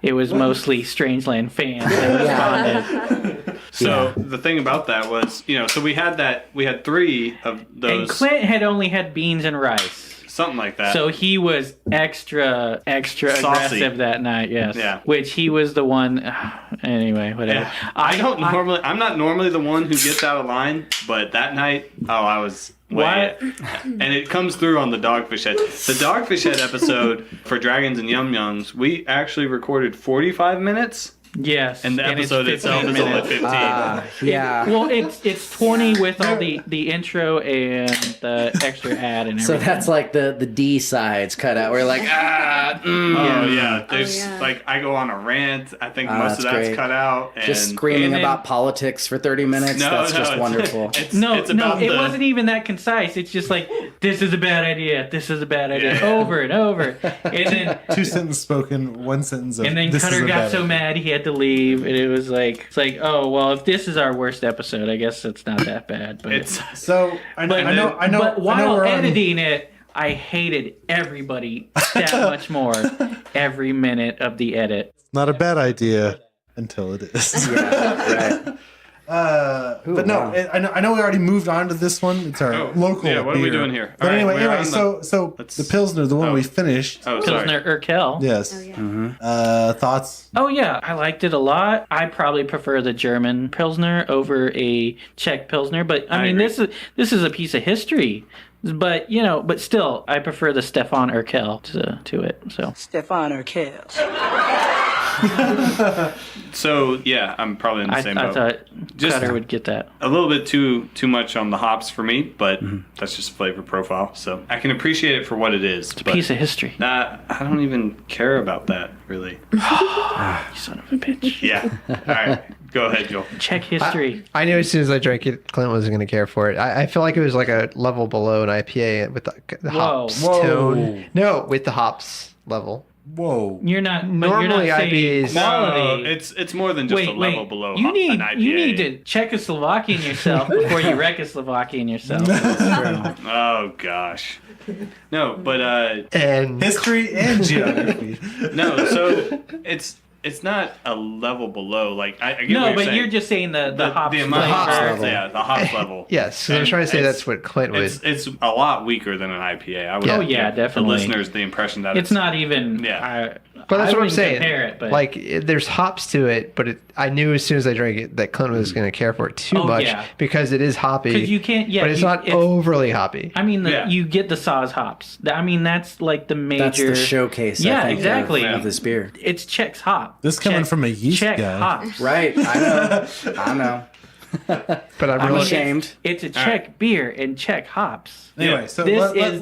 it was mostly Strangeland fans that responded. So the thing about that was, so we had 3 of those. And Clint had only had beans and rice. Something like that. So he was extra Saucy. aggressive that night, yes. Yeah. Which he was the one. Anyway, whatever. Yeah. I'm not normally the one who gets out of line, but that night, I was way. And it comes through on the Dogfish Head. The Dogfish Head episode for Dragons and Yum Yums, we actually recorded 45 minutes. Yes. And the episode it's itself is only 15. Yeah. Well, it's 20 with all the intro and the extra ad and everything. So that's like the D sides cut out. We're like, Oh yeah, there's like I go on a rant. I think most of that's great. cut out. And just screaming about politics for 30 minutes. That's just wonderful. It's it wasn't even that concise. It's just like, this is a bad idea. This is a bad idea. Over and over. And then 2 sentences spoken, 1 sentence of. And then this is Cutter a got bad so idea. mad he had to leave, and it was like, oh well, if this is our worst episode, I guess it's not that bad. But So I know. But while we're on- editing it, I hated everybody that much more every minute of the edit. Not a bad idea until it is. Yeah, right. But no, wow. I know we already moved on to this one. It's our local. Yeah, what are we beer. doing here? But All right, anyway, we're on so the Pilsner, the one we finished. Oh, sorry. Pilsner Urquell. Yes. Mm-hmm. Thoughts? Oh yeah, I liked it a lot. I probably prefer the German Pilsner over a Czech Pilsner, but I mean agree. this is a piece of history. But but still, I prefer the Stefan Urquell to it. So Stefan Urquell. So yeah, I'm probably in the same I boat. thought Just- Cutter would get that. A little bit too much on the hops for me, but that's just flavor profile. So I can appreciate it for what it is. But Piece of history. I don't even care about that really. You son of a bitch. Yeah. All right, go ahead, Joel. Check history. I knew as soon as I drank it, Clint wasn't going to care for it. I feel like it was like a level below an IPA with the hops Whoa. tone. No, with the hops level. Whoa. You're not. But Normally you're not saying IPAs quality. No, it's more than just a level below You need an IPA. you need to Czechoslovakian yourself before you Czechoslovakian yourself. Oh gosh. No, but And History and geography. no. So it's not a level below. Like I get what No, you're but saying. you're just saying the hops. the amount of flavor. hops, the hops level. yes, because I'm And trying to say it's- that's what Clint would. It's a lot weaker than an IPA. I would Oh, yeah, give definitely. the listeners the impression that It's not even. Yeah. But that's I what I'm wouldn't saying. Compare it, but like, there's hops to it, but I knew as soon as I drank it that Clint was going to care for it too Oh, much yeah. because it is hoppy. 'Cause you can't. Yeah, but it's not overly hoppy. I mean, Yeah. you get the Saaz hops. I mean, that's like the major. That's the showcase. Yeah, I think, exactly. Of this beer. It's Czech's hop. This coming Czech- from a yeast Czech guy. hops. Right. I know. But I'm I'm really ashamed. It's a Czech beer and Czech hops. Anyway, so This is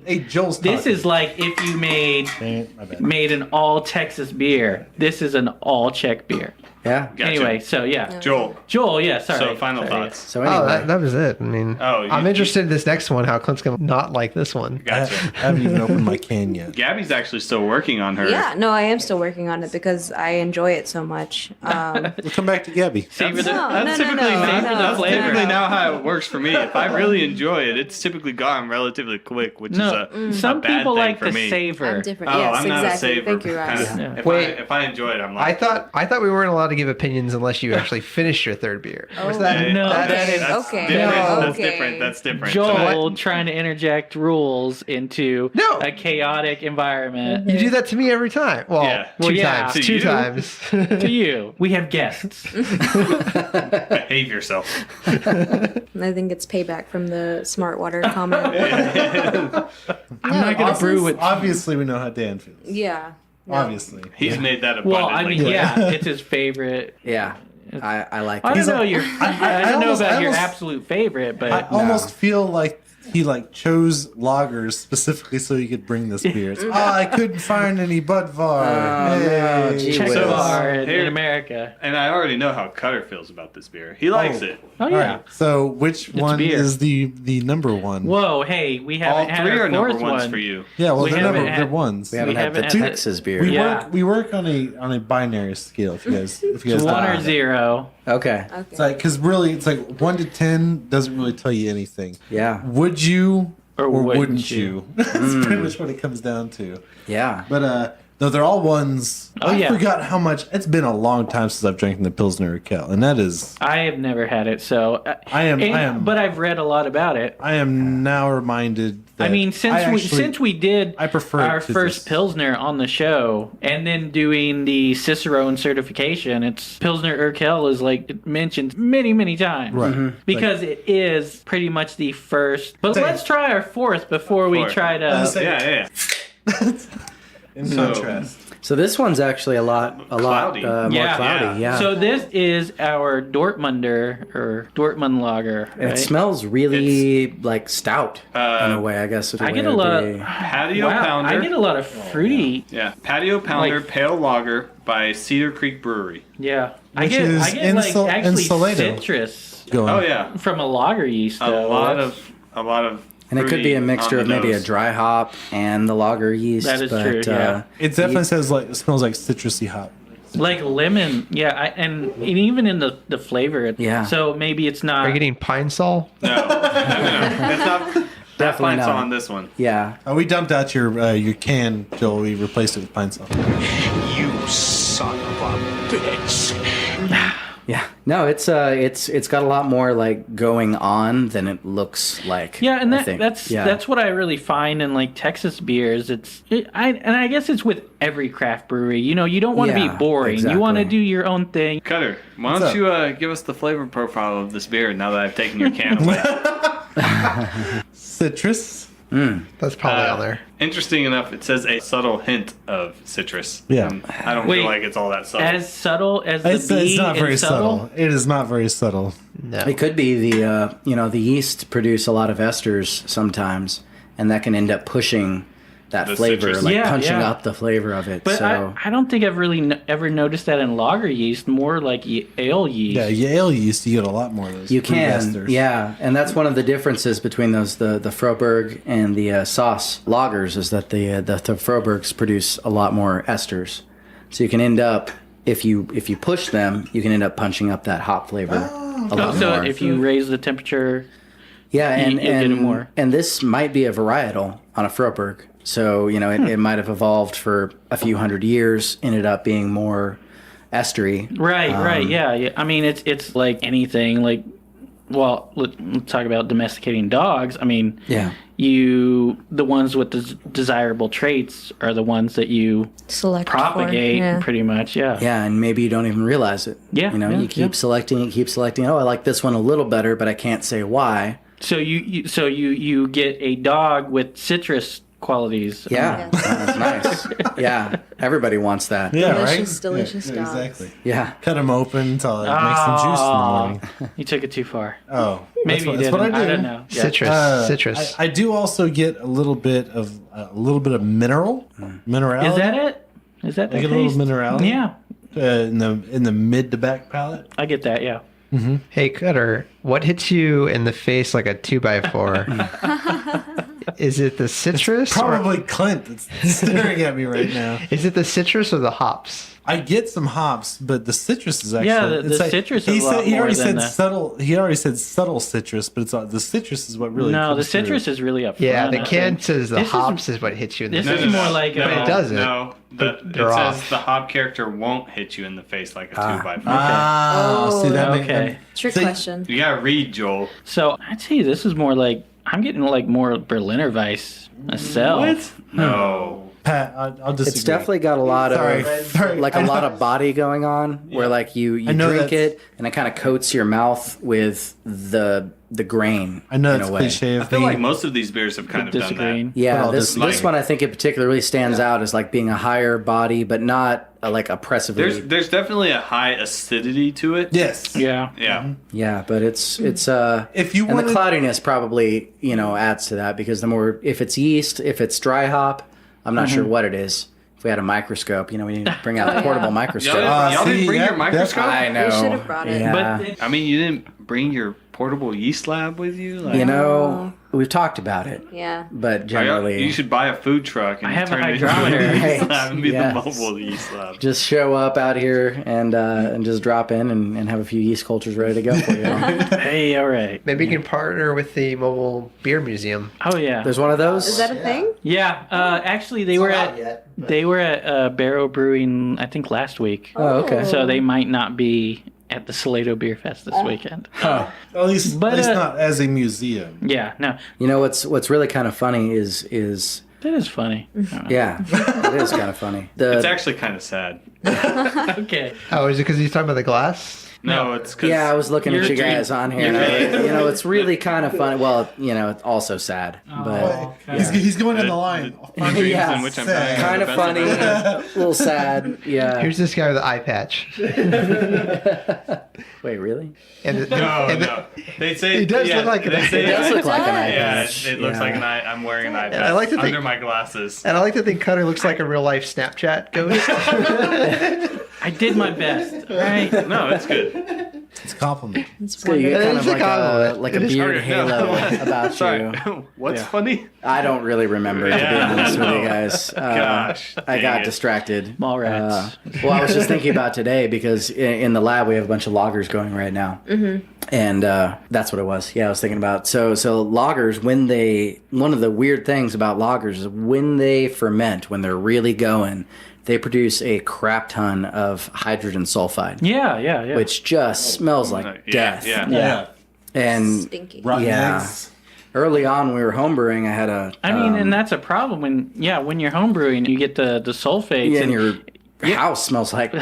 hey, Joel's This talking. is like if you My bad. made an all Texas beer. This is an all Czech beer. Yeah. Gotcha. Anyway, so yeah, Joel. Joel. Yeah, sorry. So final Sorry. thoughts. So Oh, anyway. that was it. I mean, Oh, I'm interested in this next one. How Clint's gonna not like this one? I Gotcha. haven't even opened my can yet. Gabby's actually still working on her. Yeah, no, I am still working on it because I enjoy it so much. We'll come back to Gabby. Savor the, No, That's no, typically no, now, no, that's no. typically now how it works for me. If I really enjoy it, it's typically gone relatively quick, which No, is a some bad people thing like for to me. savor. I'm different. Oh, yes, I'm not exactly. a saver. Thank you, Ross. Kinda. Yeah. If I enjoy it, I'm like. I thought we weren't allowed to give opinions unless you actually finish your third beer. Was Oh. that No, that is That's Okay. different. No. That's Okay. different. That's different. Joel trying to interject rules into No. a chaotic environment. you do that to me every time. Well, Yeah. Well, two yeah. times. To Two you. times. To you, we have guests. Behave yourself. I think it's payback from the smart water comment. I'm not gonna brew with. Obviously, we know how Dan feels. Yeah. No. Obviously. He's made that Well, abundantly I mean, clear. yeah, it's his favorite. Yeah. I like I it. don't know like- your. I don't know almost- about I your almost- absolute favorite, but I almost feel like he chose lagers specifically so he could bring this beer. It's, I couldn't find any Budvar. no, Hey. gee Czech whiz. bar in Here- America. And I already know how Cutter feels about this beer. He likes it. Oh All yeah. right. So which one beer. is the number one? Whoa, hey, we All haven't had three our are number fourth ones one. for you. Yeah, well, We they're haven't they're had- ones. We haven't had the haven't had- Texas beer. We Yeah. work on a binary scale. If you guys It's 1 don't or know. 0. Okay. Okay. It's like because really it's like 1 to 10 doesn't really tell you anything. Yeah. Would you Or or wouldn't wouldn't you? That's pretty much what it comes down to. Yeah. But No, they're all ones. Oh, I yeah. forgot how much. It's been a long time since I've drank the Pilsner Urquell, and that is. I have never had it, so I am. But I've read a lot about it. I am now reminded. That I mean, since we did I prefer our it to first just- Pilsner on the show, and then doing the Cicerone certification, it's Pilsner Urquell is like mentioned many times, Right. Because it is pretty much the first. But Say- let's try our fourth before we Fourth. try to. Say- Yeah. In So- contrast. So this one's actually a lot Cloudy. more cloudy. Yeah. So this is our Dortmunder or Dortmund lager. Right? it smells really like stout in a way. I guess. I get a lot. Patio Pounder. I get a lot of fruity. Yeah, Patio Pounder Like- Pale Lager by Cedar Creek Brewery. Yeah, I Which get is like actually Insulato. citrus Going. Oh yeah, from a lager yeast. a Though. lot That's- of. And it could be a fruity mixture on of the maybe a nose. dry hop and the lager yeast. That is but, true, yeah. It definitely it smells like citrusy hop. like lemon. Yeah, and even in the flavor. Yeah. So maybe it's not. Are you getting pine sol? No, it's not. Definitely Definitely not. on this one. Yeah. We dumped out your can, Joel. We replaced it with pine salt. You son of a bitch. Yeah. No, it's got a lot more like going on than it looks like. Yeah, and I think. that's what I really find in like Texas beers. I guess it's with every craft brewery. You know, you don't want to Yeah, be boring. exactly. You want to do your own thing. Cutter, why What's don't up? you give us the flavor profile of this beer now that I've taken your can away? Citrus. That's probably on there. Interesting enough, it says a subtle hint of citrus. Yeah. And I don't Wait, feel like it's all that subtle. As subtle as the It's bee not very and subtle. It is not very subtle. No. It could be the the yeast produce a lot of esters sometimes, and that can end up pushing that The flavor, citrus. like Yeah, punching yeah. up the flavor of it. But so I don't think I've really ever noticed that in lager yeast. More like ale yeast. Yeah, ale yeast, you get a lot more of those. you fruit can, esters. yeah, and that's one of the differences between those the Froberg and the sauce lagers is that the Frobergs produce a lot more esters, so you can end up if you push them, you can end up punching up that hop flavor a lot So more. if you raise the temperature, Yeah, and you'll get it more. and this might be a varietal on a Froberg. So, it might have evolved for a few hundred years, ended up being more estery. right, yeah. I mean, it's like anything. Like, well, let's talk about domesticating dogs. I mean, Yeah. the ones with the desirable traits are the ones that you Select propagate, For, yeah. pretty much. Yeah. Yeah, and maybe you don't even realize it. Yeah, yeah, you keep selecting it, keep selecting. Oh, I like this one a little better, but I can't say why. So you get a dog with citrus qualities. Yeah, that's nice. Yeah, everybody wants that. Yeah, Delicious, right? delicious yeah, dogs. exactly. Yeah. Cut them open until it makes some juice in the morning. You took it too far. Oh, Maybe you that's didn't. what I do. don't know. Yeah. Citrus. I do also get a little bit of minerality. Is that it? Is that the I get a little taste? minerality. Yeah, in the mid to back palate. I get that. Yeah. Hey, Cutter, what hits you in the face like a 2x4? Is it the citrus? Probably Clint that's staring at me right now. Is it the citrus or the hops? I get some hops, but the citrus is actually Yeah, the it's citrus is a lot he more already than said the- subtle. He already said subtle citrus, but it's the citrus is what really. No, the comes through. citrus is really up. Yeah, front, the I can think. says the This is- hops is what hits you in the this face. is more like But it doesn't. No, it they're says off. the hop character won't hit you in the face like a 2x4. Ah, see that? Okay. Trick See- question. You gotta read, Joel. So I'd say this is more like I'm getting like more Berliner Weiss myself. No. Pat, I'll disagree. It's definitely got a lot Sorry. of Sorry. like a lot of body going on where like you I know drink that's- it and it kind of coats your mouth with the grain. I know in it's a way. cliche of I feel me. like most of these beers have kind of done Disagreeing. But Yeah, I'll this disagree. one I think in particular really stands out as like being a higher body, but not like oppressively. There's definitely a high acidity to it. Yes. Yeah. Yeah. Yeah, but it's If you and wanted, the cloudiness probably adds to that because the more if it's yeast, if it's dry hop, I'm not sure what it is. If we had a microscope, we need to bring out the portable microscope. Y'all didn't bring see, your yeah, microscope? I know. We should have brought it. Yeah. But I mean, you didn't bring your portable yeast lab with you? Like, You know, we've talked about it, Yeah. but generally, you should buy a food truck and I have a turn it into hydrometer. a yeast Right. lab and be Yes. the mobile yeast lab. just show up out here and just drop in and have a few yeast cultures ready to go for you. Hey, all right. Maybe you can partner with the mobile beer museum. Oh yeah. There's one of those. Is that a thing? Yeah. Actually, they were at Barrow Brewing, I think, last week. Oh, okay. So they might not be at the Salado Beer Fest this weekend. At least But, not as a museum. Yeah. No, You know what's really kind of funny is that is funny. yeah, it is kind of funny. It's actually kind of sad. Okay. Oh, is it because he's talking about the glass? No, it's because Yeah, I was looking at You're you guys on here. And it's really kind of funny. Well, it's also sad, but He's going in the line. the dreams Yeah. in which I'm Sad. dying are kind the of best funny, I've ever a little sad. Yeah. Here's this guy with the eye patch. Wait, really? And No. They say He does look like an they eye say- It does look like an eye Yeah, patch. it looks Yeah. like an eye. I'm wearing an eye patch I like to think- under my glasses. I like to think Cutter looks like a real life Snapchat ghost. I did my best. All right. No, it's good. It's a compliment. So you get It kind is of a compliment. like It a is beard Okay, halo no. about Sorry. you. What's Yeah. funny? I don't really remember, to be Yeah, honest with no. you guys. Gosh, I dang got it. distracted. Mall rats. Well, I was just thinking about today because in the lab we have a bunch of loggers going right now, and that's what it was. Yeah, I was thinking about so loggers one of the weird things about loggers is when they ferment, when they're really going, they produce a crap ton of hydrogen sulfide, Yeah. which just smells like death. Yeah. And Stinky. Rotten Yeah. eggs. early on when we were homebrewing, I had a. I mean, and that's a problem when you're homebrewing, you get the sulfates Yeah, and and your house smells like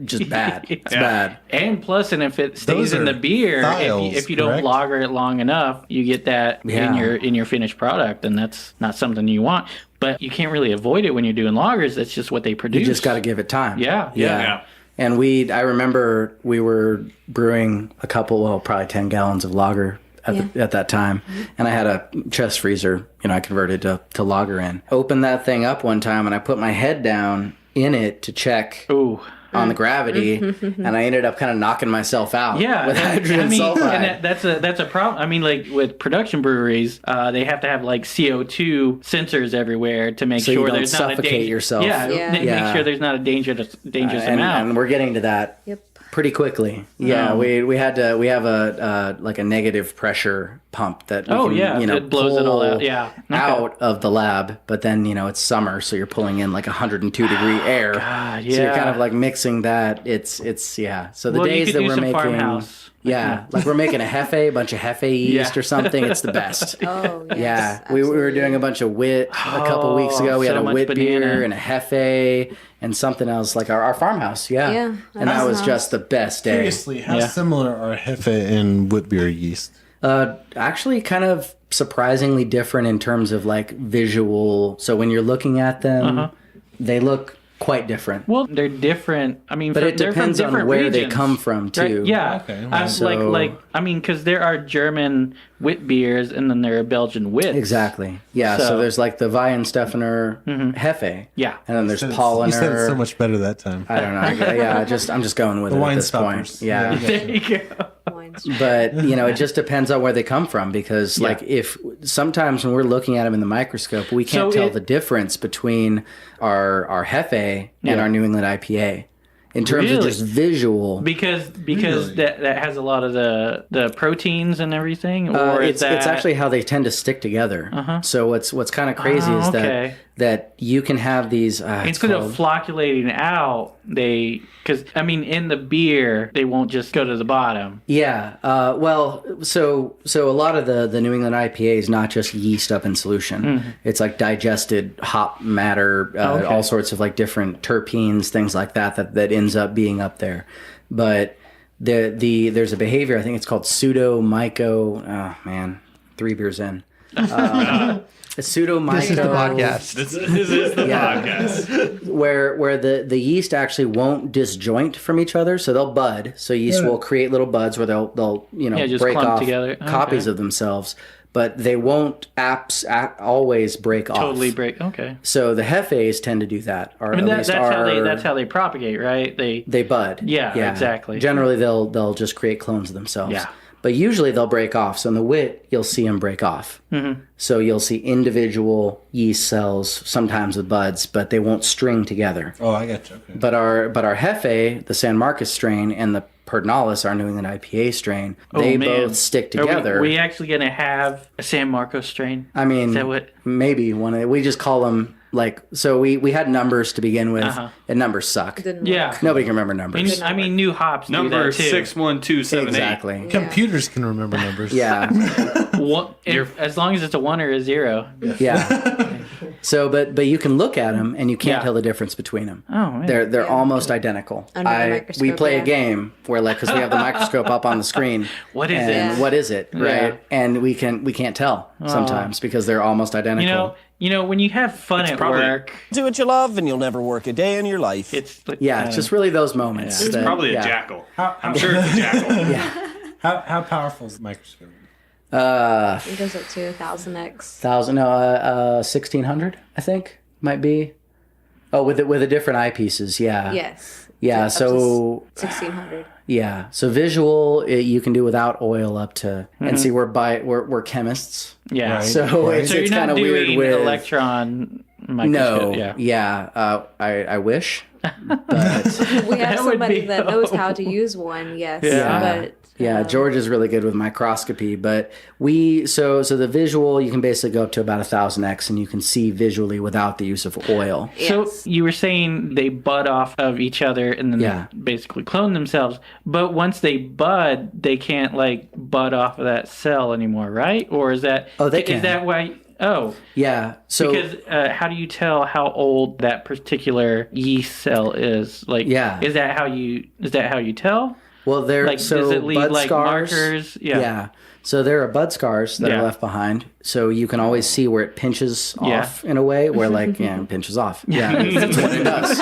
just bad. It's bad. And plus, and if it stays Those in are the beer, thiols, if you don't correct? lager it long enough, you get that Yeah. in your finished product, and that's not something you want. But you can't really avoid it when you're doing lagers. That's just what they produce. You just got to give it time. Yeah. And I remember we were brewing probably 10 gallons of lager at that time. And I had a chest freezer, I converted to lager in. Opened that thing up one time and I put my head down in it to check Ooh. on the gravity, and I ended up kind of knocking myself out Yeah, with hydrogen I mean, sulfide. and that's a problem. I mean, like with production breweries, they have to have like CO2 sensors everywhere to make So you sure don't there's not a suffocate danger. yourself. Yeah, Yeah. make Yeah. sure there's not a dangerous and amount. we're getting to that Yep. pretty quickly. Yeah, we have a like a negative pressure pump that we can, it blows it all pull out. Yeah, Okay. out of the lab, but then it's summer, so you're pulling in like 102 degree air. God, So you're yeah. kind of like mixing that. It's yeah. So the Well, you days could that do we're some making farmhouse. Yeah, like we're making a bunch of Hefe yeast or something. It's the best. Oh, yes, Yeah, we were absolutely. doing a bunch of wit a couple weeks ago. We had so a much wit banana. beer and a Hefe and something else, like our farmhouse. Yeah, Yeah, and that was farmhouse. just the best day. Seriously, how Yeah. similar are Hefe and wheat beer yeast? Actually, kind of surprisingly different in terms of like visual. So when you're looking at them, they look quite different. Well, they're different. I mean, But it they're from depends on different where they regions, come from, right? too. Yeah. Okay, I'm So- because there are German wit beers and then there are Belgian wits. Exactly. Yeah. So, So- there's like the Weihensteffener Hefe. Yeah. And then there's You Polliner. said it so much better that time. I don't know. I'm just going with The it at wine this point. stoppers. Yeah. There you go. Wines. But it just depends on where they come from because like if sometimes when we're looking at them in the microscope, we can't So tell it- the difference between our Hefe and our New England IPA in terms of Really? just visual. Because Really? that has a lot of the proteins and everything, or It's is that actually how they tend to stick together. So what's kind of crazy is okay. that you can have these it's instead called- of flocculating out, because in the beer they won't just go to the bottom. Yeah. So a lot of the New England IPA is not just yeast up in solution. It's like digested hop matter, Okay. all sorts of like different terpenes, things like that ends up being up there. But there's a behavior, I think it's called pseudomyco. Oh man, 3 beers in. A pseudomyco. This is the podcast. This is the Yeah. podcast. where the yeast actually won't disjoint from each other, so they'll bud. So yeast will create little buds where they'll just break clump off together. copies Okay. of themselves, but they won't always break Totally off. break. Okay. So the Hefes tend to do that, or at least that's how they propagate, right? they bud. Yeah, exactly. Generally, they'll just create clones of themselves. Yeah. But usually they'll break off. So in the wit, you'll see them break off. Mm-hmm. So you'll see individual yeast cells, sometimes with buds, but they won't string together. Oh, I got you. Okay. But our Jefe, the San Marcos strain, and the Pernalis, our New England IPA strain, they both stick together. Are we actually going to have a San Marcos strain? I mean, is that what? Maybe one of we just call them so we had numbers to begin with, and numbers suck. Yeah. Nobody can remember numbers. I mean, new hops do Number that too. 61278. Exactly. Computers can remember numbers. Yeah. As long as it's a 1 or a 0. Yeah. So, but you can look at them and you can't tell the difference between them. Oh, man. They're almost identical. Under the microscope, we play a game where because we have the microscope up on the screen. What is and it? What is it? Right. Yeah. And we can't tell sometimes because they're almost identical. You know, when you have fun at work, do what you love and you'll never work a day in your life. it's like, it's just really those moments. It's probably a jackal. I'm sure it's a jackal. How powerful is the microscope? It goes up to 1000x. 1600, I think might be. Oh, with the different eyepieces, yeah. Yes. Yeah, so 1600. yeah, so visual you can do without oil up to, and see we're chemists. yeah. Right. So it's you're kind not of weird doing with electron no, microscope. I wish, but We have That would somebody be that knows how to use one, yes. Yeah. But yeah, George is really good with microscopy, but so the visual you can basically go up to about 1000x, and you can see visually without the use of oil. So yes. you were saying they bud off of each other and then they basically clone themselves. But once they bud, they can't bud off of that cell anymore, right? Or is that they can. Is that why? Oh, Yeah, so because how do you tell how old that particular yeast cell is? Is that how you tell? well, Does it leave bud scars. markers? Yeah. So there are bud scars that are left behind. So you can always see where it pinches off in a way, where it pinches off. Yeah, that's what it does.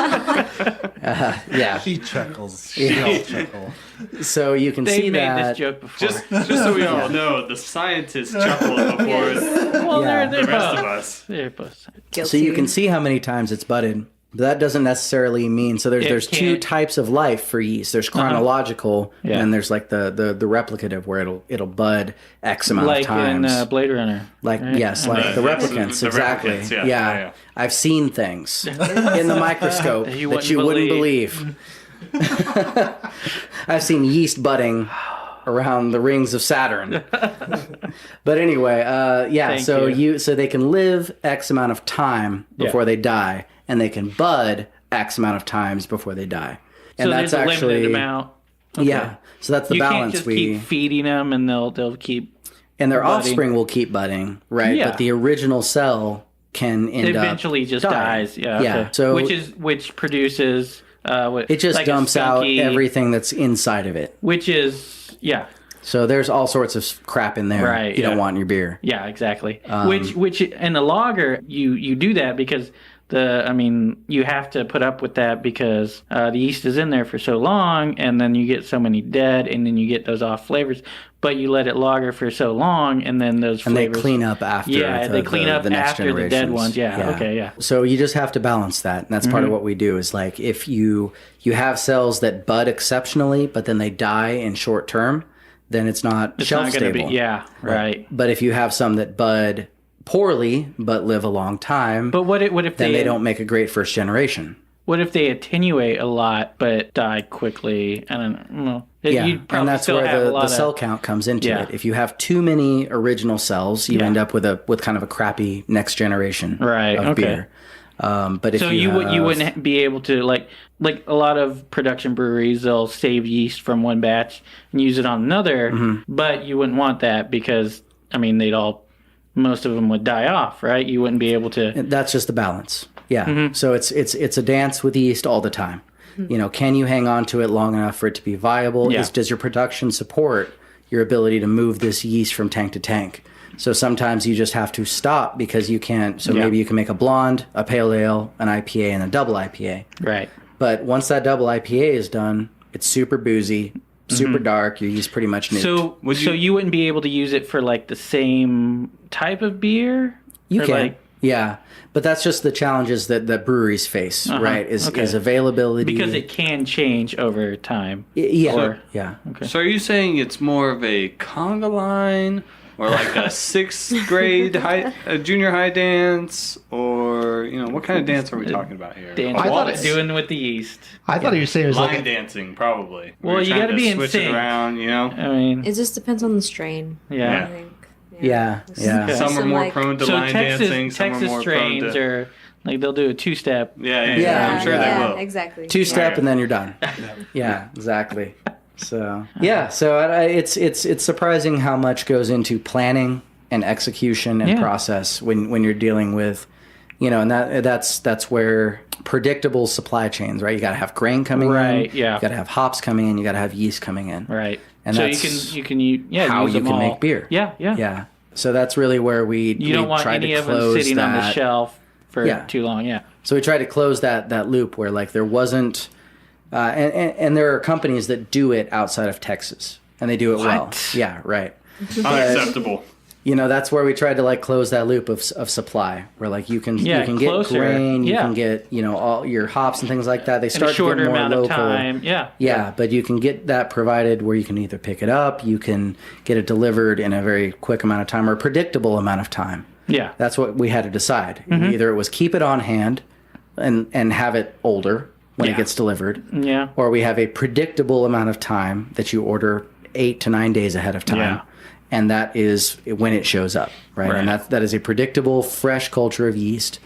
Yeah. She chuckles. She all chuckle. So you can They see made that. this joke before. Just so we all know, the scientists chuckled before well, Yeah. they're the rest both. of us. They're both. Guilty. So you can see how many times it's budded. But that doesn't necessarily mean there's two can't- types of life for yeast. There's chronological, Yeah. and there's the replicative where it'll bud X amount of Like times. in Blade Runner. Like right? yes, like the replicants, the exactly. replicants, yeah. I've seen things in the microscope That that you you wouldn't believe. I've seen yeast budding around the rings of Saturn. But anyway, Thank so you. so they can live X amount of time before they die, and they can bud X amount of times before they die. And So that's there's a actually limited amount. Okay. yeah. So that's the You balance can't just keep feeding them and they'll keep. and their budding. offspring will keep budding, right? Yeah. But the original cell can end up Eventually just dying. dies. Yeah. Yeah. Okay. So which produces it just like a dumps out skunky- everything that's inside of it. Which is So there's all sorts of crap in there Right, you don't yeah. want in your beer. Yeah, exactly. Which in the lager you do that because you have to put up with that because the yeast is in there for so long, and then you get so many dead, and then you get those off flavors. But you let it lager for so long, and then those And flavors. they clean up after. They clean up the next after the dead generations. ones. Yeah. Okay. Yeah. So you just have to balance that, and that's part of what we do. Is if you have cells that bud exceptionally, but then they die in short term, then it's not It's shelf not going to stable. be. Yeah. Right. But if you have some that bud poorly but live a long time, But what if then they don't make a great first generation. What if they attenuate a lot but die quickly? I don't know. Yeah, You'd probably and that's still where have a the lot cell of, count comes into Yeah. it. If you have too many original cells, you Yeah. end up with kind of a crappy next generation Right, of okay. beer. But if So you you wouldn't be able to like a lot of production breweries, they'll save yeast from one batch and use it on another, but you wouldn't want that because most of them would die off, right? You wouldn't be able to. That's just the balance. Yeah. Mm-hmm. So it's a dance with yeast all the time. Can you hang on to it long enough for it to be viable? Yeah. Does your production support your ability to move this yeast from tank to tank? So sometimes you just have to stop because you can't. So maybe you can make a blonde, a pale ale, an IPA, and a double IPA. Right. But once that double IPA is done, it's super boozy, super dark. Your yeast pretty much nuked. So you wouldn't be able to use it for like the same type of beer? You Or, can. like- Yeah, but that's just the challenges that breweries face, right? Is availability, because it can change over time. Yeah, yeah. Okay. So are you saying it's more of a conga line, or like a sixth grade junior high dance, or what kind of dance are we talking about here? Dance. I thought doing with the yeast. I thought he was saying it was line like dancing, probably. Well, you got to be in switch sync. it around, I mean, It just depends on the strain. yeah. I think. Yeah. Some are more like- prone to So line dancing. Some are Texas more strains prone to. are like they'll do a two-step. Yeah. I'm sure they will. Exactly. 2-step Right. and then you're done. Yeah, exactly. So it's surprising how much goes into planning and execution and process when you're dealing with, and that's where predictable supply chains, right? You got to have grain coming in, Right, yeah. You got to have hops coming in, you got to have yeast coming in, Right. And so that's you can how use you them can all. make beer. Yeah. So that's really where we You don't want tried any to of them close sitting on the that- shelf for Yeah. too long. Yeah. So we tried to close that loop where like there wasn't, and there are companies that do it outside of Texas and they do it well. Yeah, right. Unacceptable. That's where we tried to like close that loop of supply, where like you can get closer. grain, you Yeah. can get all your hops and things like that. They In start a shorter to get more amount local. of time. Yeah. Yeah, but you can get that provided where you can either pick it up, you can get it delivered in a very quick amount of time or a predictable amount of time. Yeah. That's what we had to decide. Either it was keep it on hand and have it older when it gets delivered, Yeah. or we have a predictable amount of time that you order 8 to 9 days ahead of time. Yeah. And that is when it shows up, right? And that is a predictable, fresh culture of yeast.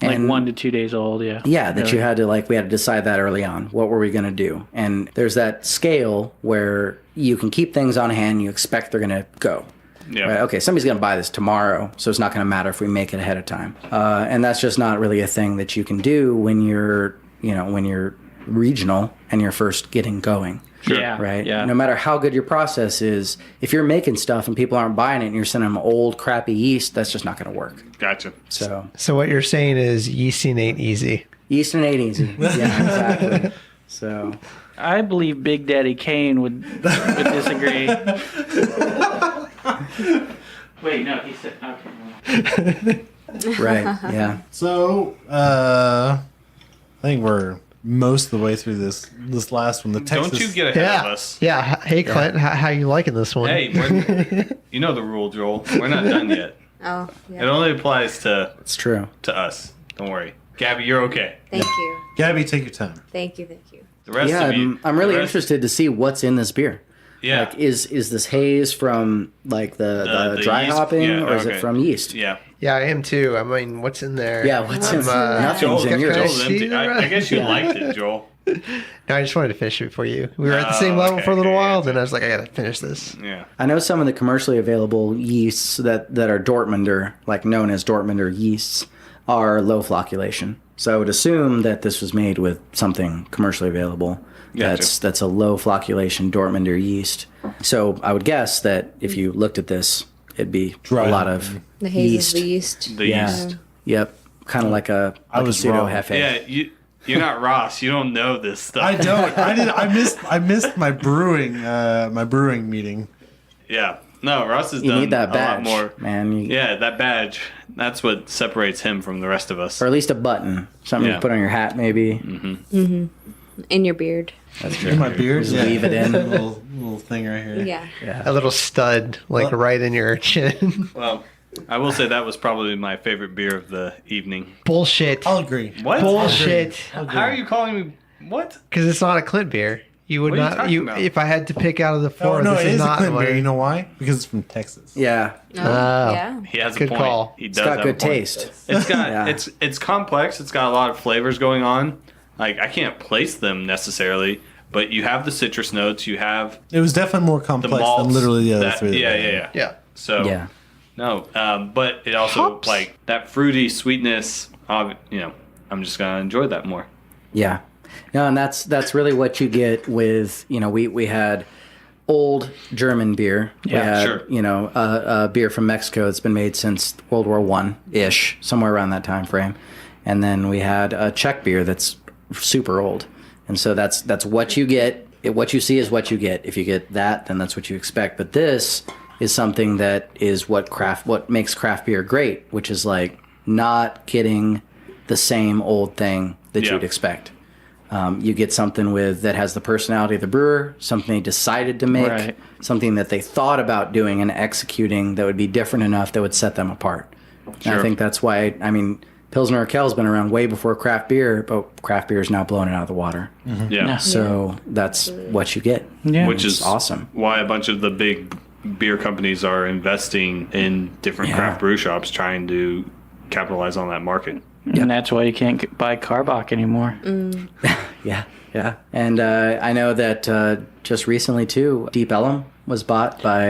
Like And 1 to 2 days old. Yeah. yeah, that Really. you had to we had to decide that early on. What were we going to do? And there's that scale where you can keep things on hand. You expect they're going to go. Yeah. Right? Okay, somebody's going to buy this tomorrow, so it's not going to matter if we make it ahead of time. And that's just not really a thing that you can do when you're regional and you're first getting going. Yeah. Right? Yeah. No matter how good your process is, if you're making stuff and people aren't buying it and you're sending them old, crappy yeast, that's just not going to work. Gotcha. So So what you're saying is yeasting ain't easy. yeasting ain't easy. Yeah, exactly. So I believe Big Daddy Kane would disagree. Wait, no, he said okay. right, yeah. So, I think we're most of the way through this last one. The Texas. Don't you get ahead of Yeah. us. Yeah. Hey, Clint, how you liking this one? Hey, you know the rule, Joel. We're not done yet. Oh, It yeah. only applies to It's true. us. Don't worry. Gabby, you're okay. Thank you. Gabby, take your time. Thank you. Thank you. The rest Yeah, of you. I'm really the rest- interested to see what's in this beer. Yeah. Like, is this haze from like the The dry yeast? hopping, Yeah, or is okay. it from yeast? Yeah. Yeah, I am too. I mean, what's in there? Yeah, what's in nothing's Joel, in yours. Joel's empty. See, I guess you Yeah. liked it, Joel. No, I just wanted to finish it before you. We were at the same Oh, level okay, for a little okay, while, gotcha. then I was like, I gotta finish this. Yeah. I know some of the commercially available yeasts that are Dortmunder, like known as Dortmunder yeasts, are low flocculation. So I would assume that this was made with something commercially available. Gotcha. That's a low flocculation Dortmunder yeast. So I would guess that if you looked at this, it'd be Dry a lot of The haze yeast. is the yeast. The Yeah. yeast. Yep, kind of like a was pseudo wrong. hefe. Yeah, you're not Ross. You don't know this stuff. I don't. I missed my brewing meeting. Yeah. No, Ross has You done need that a badge, lot more. man. Yeah, that badge. That's what separates him from the rest of us. Or at least a button, something Yeah. to put on your hat, maybe. In your beard. That's true. In my beard, Just leave it in. little thing right here. Yeah. A little stud, like right in your chin. Well, I will say that was probably my favorite beer of the evening. Bullshit. I'll agree. What? Bullshit. How are you calling me? What? Because it's not a Clint beer. You would What are you not. talking You, about? if I had to pick out of the four, Oh no, this it is is a not Clint one. beer. You know why? Because it's from Texas. Yeah, Yeah. He has Good a point. call. He does it's got have a good point. taste. It's got Yeah. it's complex. It's got a lot of flavors going on. Like I can't place them necessarily, but you have the citrus notes. You have It was definitely more the complex malts. than literally the other that- three. Yeah. Yeah. So Yeah. no, but it also Hops. like that fruity sweetness. I'm just gonna enjoy that more. Yeah. No, and that's really what you get with, we had old German beer. We Yeah, had, sure. a beer from Mexico that's been made since World War One-ish, somewhere around that time frame. And then we had a Czech beer that's super old. And so that's what you get. What you see is what you get. If you get that, then that's what you expect. But this is something that is what makes craft beer great, which is like not getting the same old thing that Yeah. you'd expect. You get something that has the personality of the brewer, something they decided to make, Right. something that they thought about doing and executing that would be different enough that would set them apart. And I think that's why, Pilsner Urquell has been around way before craft beer, but craft beer is now blowing it out of the water. Yeah. So that's what you get. Yeah. Which is awesome. Why a bunch of the big beer companies are investing in different craft brew shops trying to capitalize on that market. And that's why you can't buy Carbach anymore. Yeah. And I know that just recently too, Deep Ellum was bought by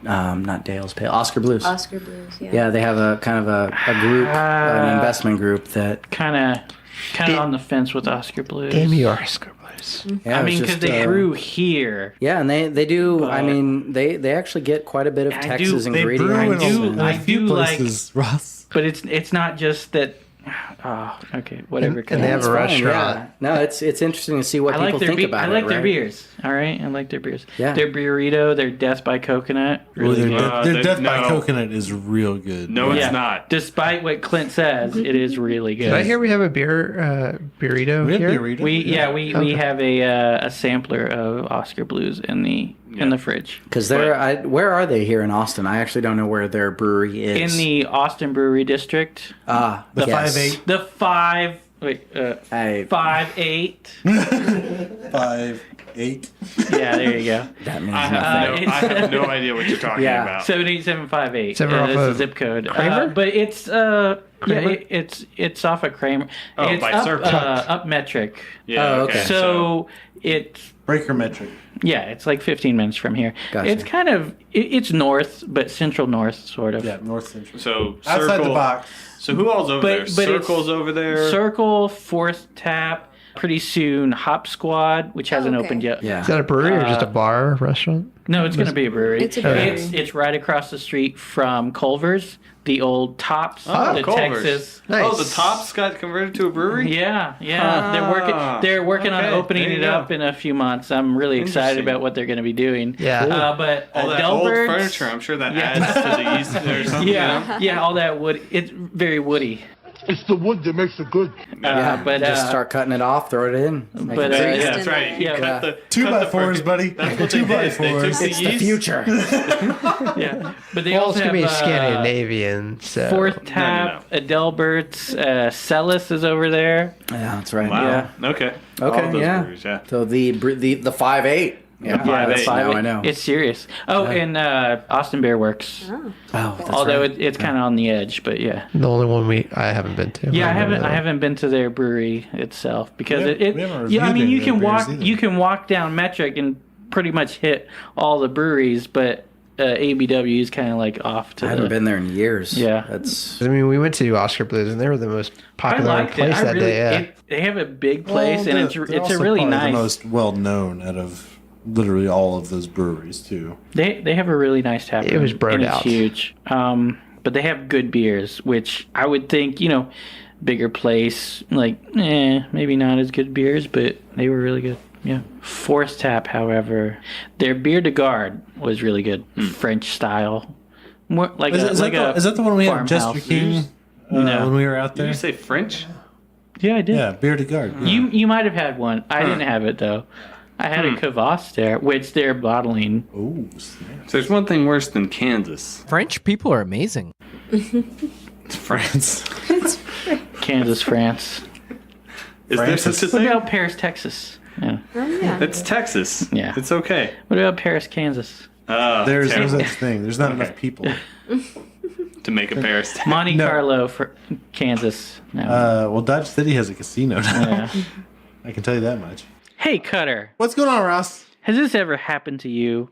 not Dale's Pale, Oscar Blues. Oscar Blues, yeah. Yeah, they have a kind of a group, an investment group that. Kind of on the fence with Oscar Blues. Damn you, Oscar Blues. Yeah, I it was mean, because just, they brew here. Yeah, and they do. But- they actually get quite a bit of I Texas do- They brew ingredients. in I a few do like- places, Ross. But it's not just that. Oh, okay, whatever. And they have It's a fine, restaurant. yeah. No, it's interesting to see what I people like their think about I it. like their right? beers. All right, I like their beers. Yeah. Their burrito, their Death by Coconut, really Their, good. their Death by no. Coconut is real good. No, Yeah. it's not. Despite what Clint says, it is really good. Did I hear we have a beer burrito We have here? burrito. We have a sampler of Oscar Blues in the fridge. Because where are they here in Austin? I actually don't know where their brewery is. In the Austin Brewery District. The yes. 5'8", The 5'8". 5'8". Yeah, there you go. That means I nothing. have no idea what you're talking Yeah. about. 78758. Is that off That's the of zip code. Kramer? But it's Kramer? it's off of Kramer. Oh, it's by up, Circle. up metric. Yeah, Oh, okay. So it's Breaker metric. yeah, it's like 15 minutes from here. Gotcha. It's kind of it's north, but central north sort of. Yeah, North Central. So Outside Circle, the box. So who all's over there? But Circle's it's over there. Circle, Fourth Tap, pretty soon Hop Squad, which hasn't Oh, okay. opened yet. Yeah. Is that a brewery or just a bar restaurant? No, it's going to be a brewery. It's a brewery. It's right across the street from Culver's, the old Tops, the Culver's. Texas. Nice. Oh, the Tops got converted to a brewery? Yeah. Ah, They're working on okay, opening there you it go. up in a few months. I'm really excited Interesting. about what they're going to be doing. Yeah. But All that old Delbert's- furniture, I'm sure that Yeah. adds to the yeast or something. Yeah, all that wood. It's very woody. It's the wood that makes it good. Yeah, but just start cutting it off, throw it in. Make but, it Yeah, taste. that's right. You Yeah. cut the 2x4s, fucking- buddy. That's what they did. They took 2x4s. the It's the yeast. future. Yeah, but they Well, also it's gonna be have Scandinavian, so Fourth Tap, Adelbert's, Celis is over there. Yeah, that's right. Wow. Okay. All Okay, of those yeah. breweries, yeah. So the 5'8". Yeah, that's 5'8". now I know. It's serious. Oh, and Austin Beer Works. Oh, that's Although right. it's kind of on the edge, but yeah. the only one I haven't been to. Yeah, I don't know. haven't been to their brewery itself because We it haven't yeah, I mean reviewed you any can of their walk beers either. you can walk down Metric and pretty much hit all the breweries, but ABW is kind of like off to I haven't the been there in years. Yeah. That's I mean, we went to Oscar Blues, and they were the most I popular liked it. place I that really, day. Yeah. they have a big place and They're it's a also really probably nice. the most well known out of literally all of those breweries too. They have a really nice tap room. It was broed and it's out. huge. But they have good beers, which I would think, bigger place, like, maybe not as good beers, but they were really good. Yeah. Force Tap, however, their beer de garde was really good. French style. More like Is that the one we had at Jester farmhouse. King No. when we were out Did there? you say French? Yeah, I did. Yeah, Beer de Garde. You might have had one. I didn't have it though. I had a Kvass there, which they're bottling. Oh, snap. So there's one thing worse than Kansas. French people are amazing. It's France. Kansas, France. Is there such a What thing? about Paris, Texas? Yeah. Oh, yeah. It's Texas. Yeah. It's okay. What about Paris, Kansas? There's no terrible. such thing. There's not enough people. To make a Paris. Monte No. Carlo for Kansas. No. Well, Dodge City has a casino now. Yeah. I can tell you that much. Hey, Cutter. What's going on, Ross? Has this ever happened to you?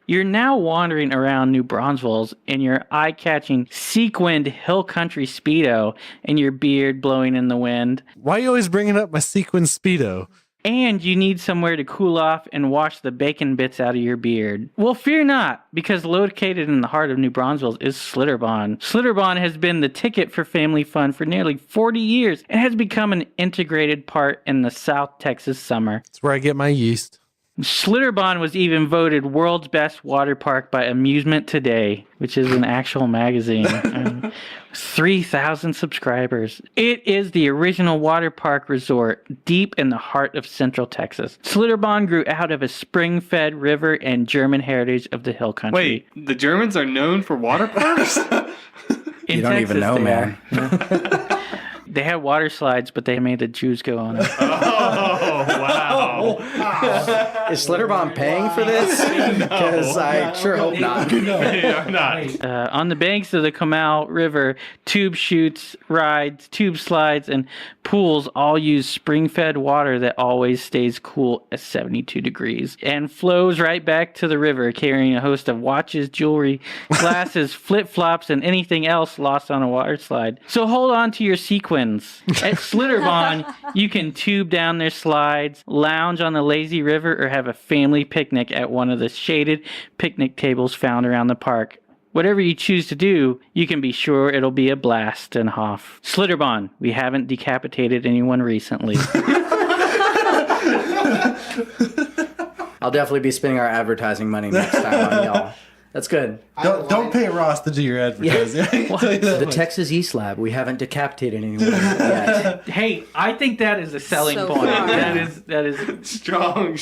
You're now wandering around New Braunfels in your eye-catching sequined hill country Speedo and your beard blowing in the wind. Why are you always bringing up my sequin Speedo? And you need somewhere to cool off and wash the bacon bits out of your beard. Well, fear not, because located in the heart of New Braunfels is Slitterbahn. Slitterbahn has been the ticket for family fun for nearly 40 years and has become an integrated part in the South Texas summer. It's where I get my yeast. Schlitterbahn was even voted world's best water park by Amusement Today, which is an actual magazine. 3,000 subscribers. It is the original water park resort deep in the heart of central Texas. Schlitterbahn grew out of a spring-fed river and German heritage of the hill country. Wait, the Germans are known for water parks? You don't even know, man. They had water slides, but they made the Jews go on it. Oh, wow. Is Schlitterbahn paying for this? Because I sure hope not. They are not. On the banks of the Comal River, tube chutes, rides, tube slides, and pools all use spring-fed water that always stays cool at 72 degrees and flows right back to the river, carrying a host of watches, jewelry, glasses, flip-flops, and anything else lost on a water slide. So hold on to your sequins. At Schlitterbahn, you can tube down their slides, lounge on the lazy river, or have a family picnic at one of the shaded picnic tables found around the park. Whatever you choose to do, you can be sure it'll be a blast and Hoff. Schlitterbahn, we haven't decapitated anyone recently. I'll definitely be spending our advertising money next time on y'all. That's good. Don't pay Ross to do your advertising. The Texas Yeast Lab. We haven't decapitated anyone yet. Hey, I think that is a selling So point. far. That is Strong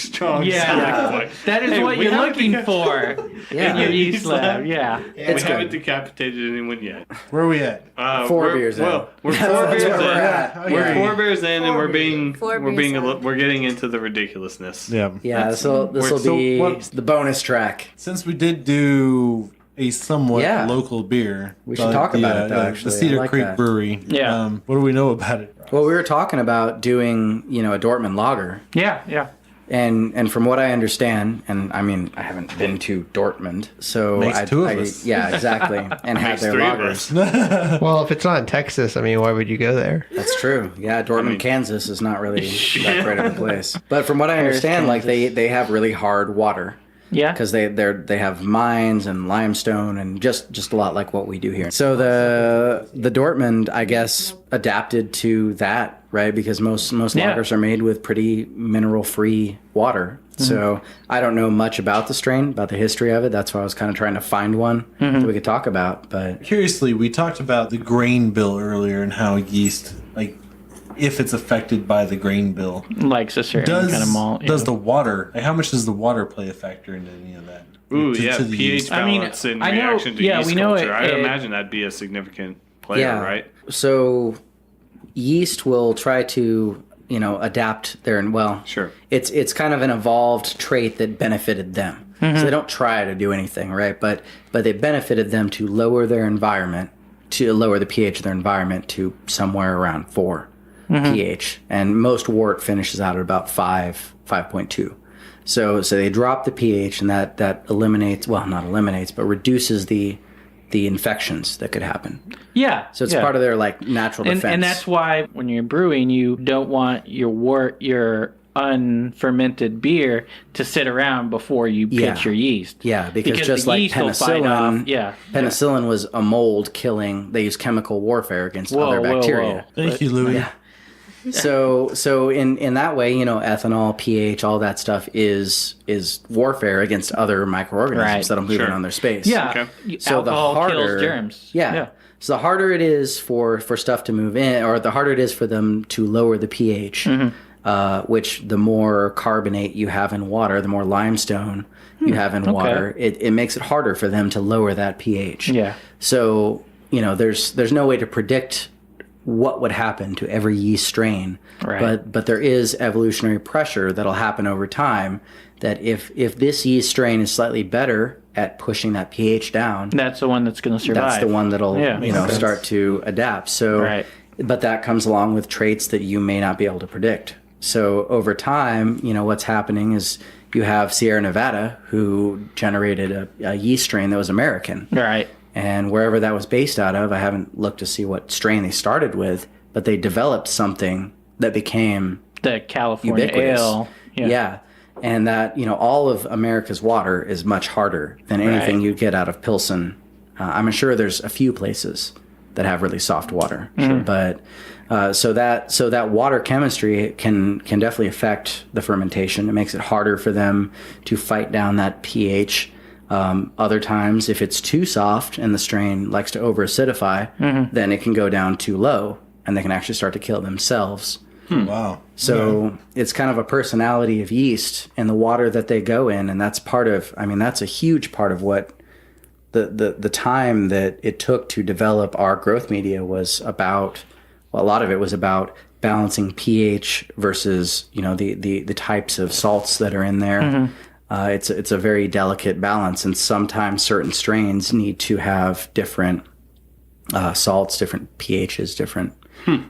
yeah. selling point. That is Hey, what we you're haven't looking deca- for in your yeast lab. Yeah. We It's haven't good. decapitated anyone yet. Where are we at? Four beers in. Well, we're That's four beers in. where we're at. We're Yeah. 4 beers in, and we're being Four we're beers being in. we're getting into the ridiculousness. Yeah. Yeah, this will So be what- the bonus track. Since we did do a somewhat Yeah. local beer, We should talk about it, though, actually. the I Cedar like Creek that. Brewery. Yeah. What do we know about it? Well, we were talking about doing, a Dortmund lager. Yeah. And from what I understand, and I mean, I haven't been to Dortmund, so Makes two of us. Yeah, exactly. And had Makes their 3 of lagers. us. Well, if it's not in Texas, I mean, why would you go there? That's true. Yeah, Dortmund, Kansas is not really that great of a place. But from what I Where's understand, like Kansas? they have really hard water. Yeah. Because they have mines and limestone and just a lot like what we do here. So the Dortmund, I guess, adapted to that, right? Because most Yeah. lagers are made with pretty mineral free water. So I don't know much about the strain, about the history of it. That's why I was kind of trying to find one that we could talk about. But Curiously, we talked about the grain bill earlier and how yeast, like, if it's affected by the grain bill, Likes a certain kind of malt. does the water, like, how much does the water play a factor into any of that? Ooh, To- yeah, to the pH yeast? I mean, balance in I know- reaction to yeah, yeast we know culture. it- I'd it- imagine that'd be a significant player, yeah, right? So yeast will try to adapt their Sure. It's kind of an evolved trait that benefited them. So they don't try to do anything, right? But they benefited them to lower their environment, to lower the pH of their environment to somewhere around 4 pH, and most wort finishes out at about 5.2. So they drop the pH, and that eliminates, well, not eliminates, but reduces the infections that could happen. Yeah. So it's part of their natural defense. And that's why when you're brewing, you don't want your unfermented beer to sit around before you pitch your yeast. Yeah, because just the like yeast will fight off. penicillin, penicillin was a mold killing. They use chemical warfare against other bacteria. Thank you, Louis. Yeah. So in that way, ethanol, pH, all that stuff is warfare against other microorganisms that'll move in on their space. Yeah. Okay. So the Alcohol harder kills germs. Yeah. So the harder it is for stuff to move in, or the harder it is for them to lower the pH, which the more carbonate you have in water, the more limestone you have in water, it makes it harder for them to lower that pH. Yeah. So, there's no way to predict what would happen to every yeast strain. Right. But there is evolutionary pressure that'll happen over time that if this yeast strain is slightly better at pushing that pH down, That's the one that's going to survive. that's the one that'll Yeah. start to adapt. So Right. but that comes along with traits that you may not be able to predict. So over time, what's happening is you have Sierra Nevada, who generated a yeast strain that was American. Right. And wherever that was based out of, I haven't looked to see what strain they started with, but they developed something that became The California ubiquitous. ale. Yeah. And that, all of America's water is much harder than anything Right. you get out of Pilsen. I'm sure there's a few places that have really soft water. But so that water chemistry can definitely affect the fermentation. It makes it harder for them to fight down that pH. Other times, if it's too soft and the strain likes to over acidify, then it can go down too low and they can actually start to kill themselves. Wow. So it's kind of a personality of yeast and the water that they go in. And that's that's a huge part of what the time that it took to develop our growth media was about. Well, a lot of it was about balancing pH versus, the types of salts that are in there. It's a very delicate balance. And sometimes certain strains need to have different salts, different pHs, different,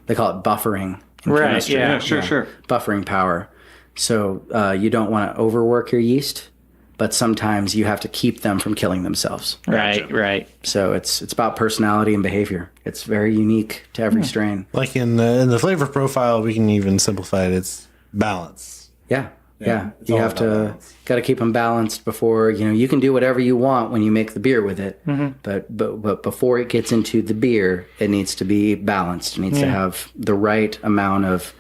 they call it buffering. Right. Yeah. Sure. Buffering power. So you don't want to overwork your yeast, but sometimes you have to keep them from killing themselves. Right. So it's about personality and behavior. It's very unique to every strain. Like in the flavor profile, we can even simplify it. It's balance. Yeah. It's You all have about to balance. got to keep them balanced before you can do whatever you want when you make the beer with it. But before it gets into the beer, it needs to be balanced. It needs to have the right amount of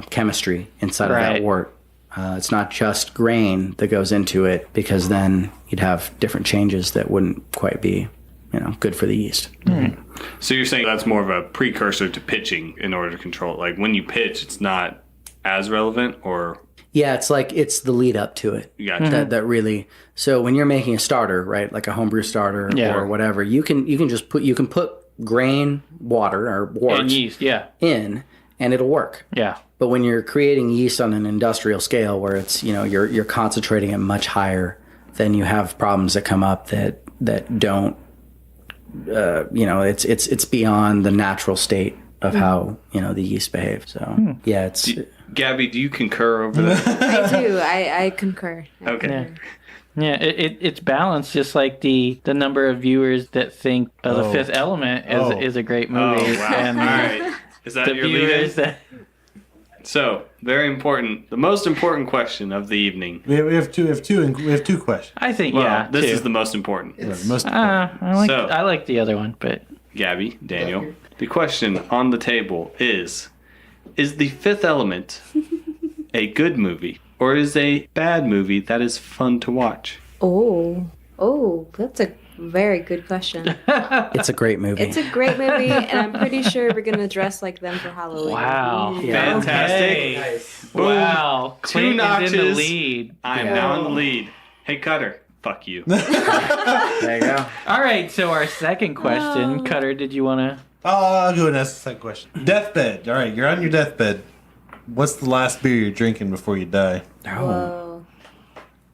chemistry inside of that wort. It's not just grain that goes into it, because then you'd have different changes that wouldn't quite be good for the yeast. So you're saying that's more of a precursor to pitching in order to control it. Like when you pitch, it's not as relevant, or Yeah, it's the lead up to it. Gotcha. That really. So when you're making a starter, right, like a homebrew starter or whatever, you can put grain, water, or wort And yeast. Yeah. in, and it'll work. Yeah. But when you're creating yeast on an industrial scale, where it's you're concentrating it much higher, then you have problems that come up that don't. It's beyond the natural state of how the yeast behave. So it's. Gabby, do you concur over there? I do. I concur. Okay. Yeah, it's balanced, just like the number of viewers that think The Fifth Element is a great movie. Oh, wow. And All right. Is that the your viewers lead-in? that... So, very important. The most important question of the evening. We have two questions. I think, This too. is the most important. I like the other one, but... Gabby, Daniel, the question on the table is The Fifth Element a good movie, or is a bad movie that is fun to watch? Oh, that's a very good question. It's a great movie. It's a great movie, and I'm pretty sure we're gonna dress like them for Halloween. Wow. Yeah. Fantastic. Nice. Boom. Wow. 2 Clint notches. is in the lead. I am now in the lead. Hey, Cutter, fuck you. There you go. All right, so our second question. Cutter, did you want to... I'll go and ask the second question. Deathbed. All right, you're on your deathbed. What's the last beer you're drinking before you die? Whoa.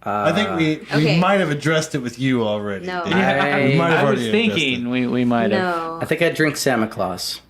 I think we Okay. might have addressed it with you already. No. Dave. We might have I was already thinking we might have... No. I think I drink Santa Claus.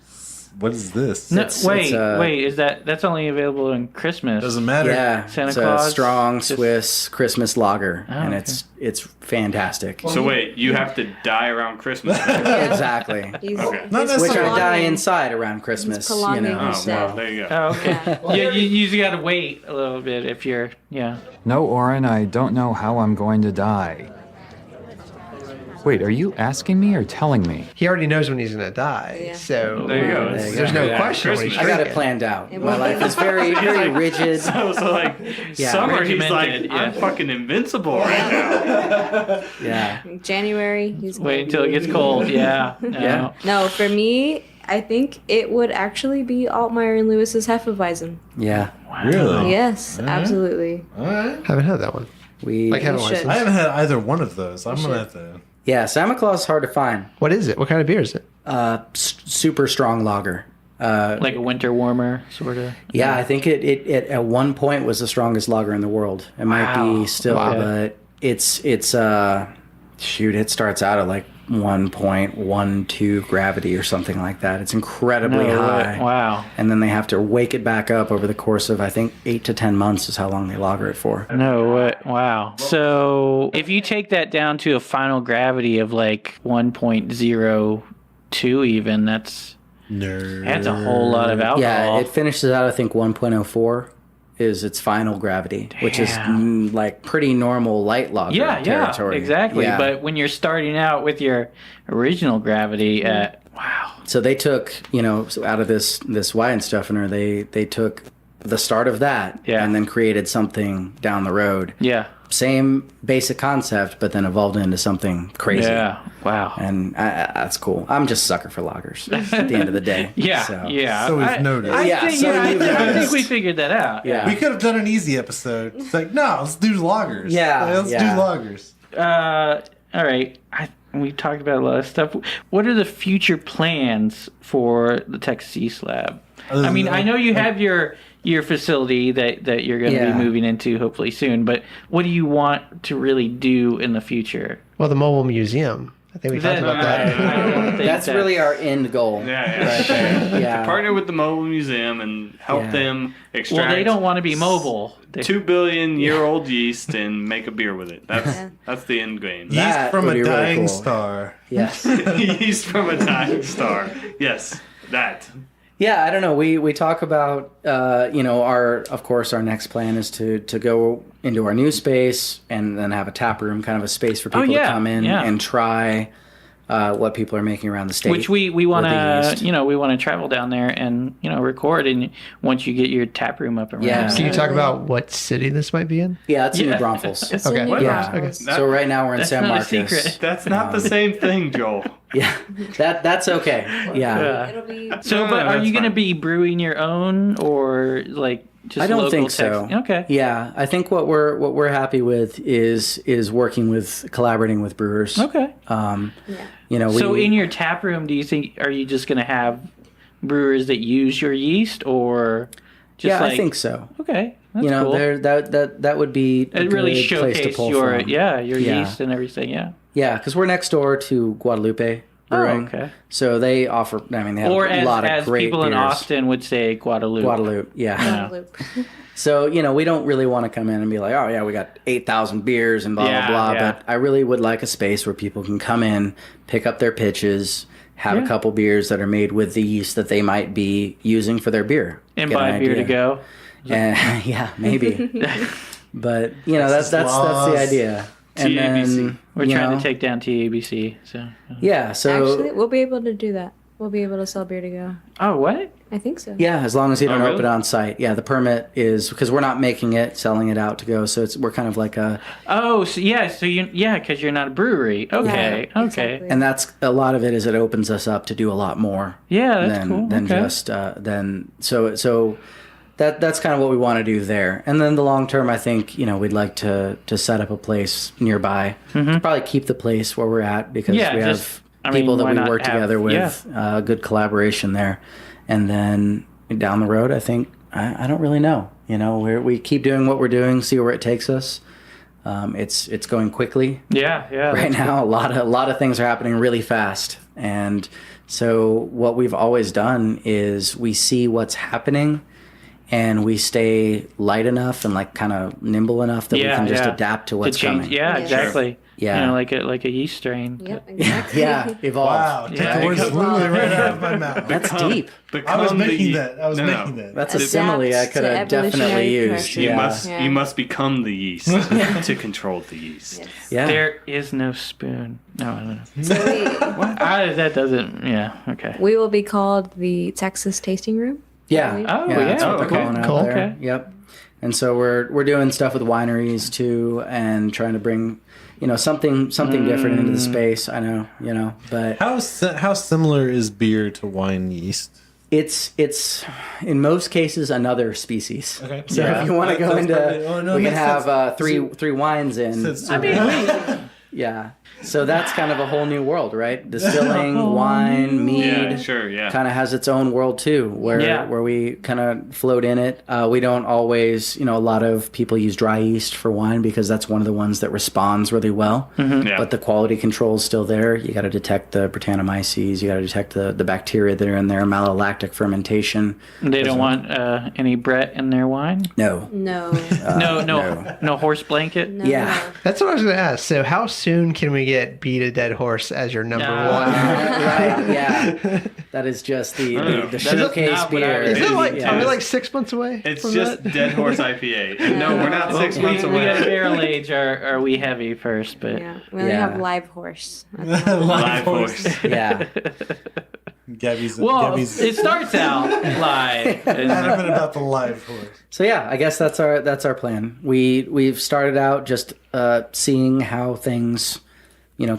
What is this? No, It's- wait, it's, that's only available in Christmas. Doesn't matter. Yeah, Santa it's Claus, a strong just- Swiss Christmas lager, and okay. it's fantastic. So wait, you have to die around Christmas? Exactly. He's, Okay. Not he's Which I prolonging- die inside around Christmas. He's prolonging Oh, his well, death. there you go. Oh, okay. Yeah, you usually got to wait a little bit if you're... Yeah. No, Oren, I don't know how I'm going to die. Wait, are you asking me or telling me? He already knows when he's going to die. Yeah. So There you go. there's no Yeah. question when he's Christmas. I got it drinking. planned out. It My won't life be- is very, very rigid. So like Yeah. summer, he's like, Regimented, I'm yeah. fucking invincible right now. Yeah. January. He's Wait until it gets cold. Yeah. Yeah. No, for me, I think it would actually be Altmaier and Lewis's Hefeweizen. Yeah. Really? Yes, absolutely. All right. Haven't had that one. We. Like Heaven should. License. I haven't had either one of those. I'm gonna have to. Yeah, Santa Claus is hard to find. What is it? What kind of beer is it? Super strong lager. Like a winter warmer, sort of. Yeah, I think it at one point was the strongest lager in the world. It might Wow. be still, Wow. but it starts out at like 1.12 gravity or something like that. It's incredibly high. Wow. And then they have to wake it back up over the course of, I think, 8 to 10 months is how long they lager it for. No, what? Wow. So if you take that down to a final gravity of like 1.02 even, that's a whole lot of alcohol. Yeah, it finishes out, I think, 1.04 is its final gravity, which is like pretty normal light lager territory. exactly. Yeah. But when you're starting out with your original gravity at, wow. So they took, so out of this wine stuffiner, they took the start of that and then created something down the road. Yeah. Same basic concept, but then evolved into something crazy. Yeah. Wow. And that's cool. I'm just a sucker for lagers at the end of the day. Yeah. So. Yeah. So we've noticed. I think we figured that out. Yeah. We could have done an easy episode. It's like, no, let's do lagers. Yeah. Let's do lagers. All right. We talked about a lot of stuff. What are the future plans for the Texas Yeast Lab? I mean, I know you have your facility that you're going to be moving into hopefully soon, but what do you want to really do in the future? Well, the mobile museum. I think we talked about that. That's really our end goal. Yeah. Right there. Yeah. To partner with the mobile museum and help them extract. Well, they don't want to be mobile. 2 billion year old yeast and make a beer with it. That's the end game. Yeast from a dying cool. star. Yes. Yeast from a dying star. Yes, that. Yeah, I don't know. We talk about of course our next plan is to go into our new space and then have a tap room, kind of a space for people to come in and try what people are making around the state. Which we want to we want to travel down there and record, and once you get your tap room up and running. Yeah. Can you talk about what city this might be in? Yeah, it's in New Braunfels. Okay. Yeah. Okay. So right now we're in San not a Marcos. secret. That's not the same thing, Joel. Yeah, that's okay. Yeah. It'll be. So, but are you going to be brewing your own or like just I don't local think so. Texas? Okay. Yeah, I think what we're happy with is collaborating with brewers. Okay. So in your tap room, are you just going to have brewers that use your yeast or just I think so. Okay. That's cool. that would be a it really good place to showcase pull your from. your yeast and everything. Yeah. Yeah, because we're next door to Guadalupe Brewing. Oh, okay. So they offer. I mean, they have Or a lot as of great people in beers. Austin would say, Guadalupe. Guadalupe, yeah. So we don't really want to come in and be like, oh yeah, we got 8,000 beers and blah blah blah. Yeah. But I really would like a space where people can come in, pick up their pitches, have a couple beers that are made with the yeast that they might be using for their beer, And buy a beer to go. And yeah, maybe. But that's the idea. And then we're trying to take down TABC. So Actually, we'll be able to do that. We'll be able to sell beer to go. Oh, what? I think so. Yeah, as long as you don't really? open it on site. Yeah, the permit is because we're not making it, selling it out to go. So we're kind of like a. Oh, so because you're not a brewery. Okay, Yeah, okay. exactly. And that's a lot of it. Is it opens us up to do a lot more. Yeah, that's cool. Than Okay. just so. That's kind of what we want to do there. And then the long term, I think, we'd like to set up a place nearby. Probably keep the place where we're at because we have people that we work together with, good collaboration there. And then down the road, I think, I don't really know. We keep doing what we're doing, see where it takes us. It's going quickly. Yeah. Right now, a lot of things are happening really fast. And so what we've always done is we see what's happening and we stay light enough and like kind of nimble enough that we can just adapt to what's coming. Yeah, exactly. Yeah. like a yeast strain. Yep, exactly. Yeah, evolve. Wow, take the words literally right out of my mouth. That's deep. I was making that. That's a simile I could have definitely used. You must become the yeast to control the yeast. Yes. Yeah. There is no spoon. No, I don't know. So That doesn't. Yeah. Okay. we will be called the Texas Tasting Room. Yeah. Oh, That's yeah. what they're Okay. calling Cool. out there. Okay. Yep. And so we're doing stuff with wineries too, and trying to bring something different into the space. I know, but How similar is beer to wine yeast? it's in most cases another species. Okay. So Yeah. if you want to go That's into, perfect. Oh, no, we it can makes have sense. three wines in. Yeah. So that's kind of a whole new world, right? Distilling, wine, mead. Yeah, sure, yeah. Kind of has its own world too, where we kind of float in it. We don't always, a lot of people use dry yeast for wine because that's one of the ones that responds really well. Yeah. But the quality control is still there. You got to detect the Brettanomyces. You got to detect the bacteria that are in there, malolactic fermentation. They don't want any Brett in their wine. No. No. No horse blanket. No. Yeah. That's what I was going to ask. So how soon can we get Beat a Dead Horse as your number one? Right, yeah. That is just the showcase not what I beer. was Is it like, Yeah. are we like 6 months away? It's from just that? Dead Horse IPA. And no, we're not 6 months We got to away. barrel age our wee heavy first, but Yeah. We only Yeah. have live horse. Live Horse. Yeah. Gabby's. Well, it starts out live. A little bit about the live horse. So yeah, I guess that's our plan. We've started out just seeing how things,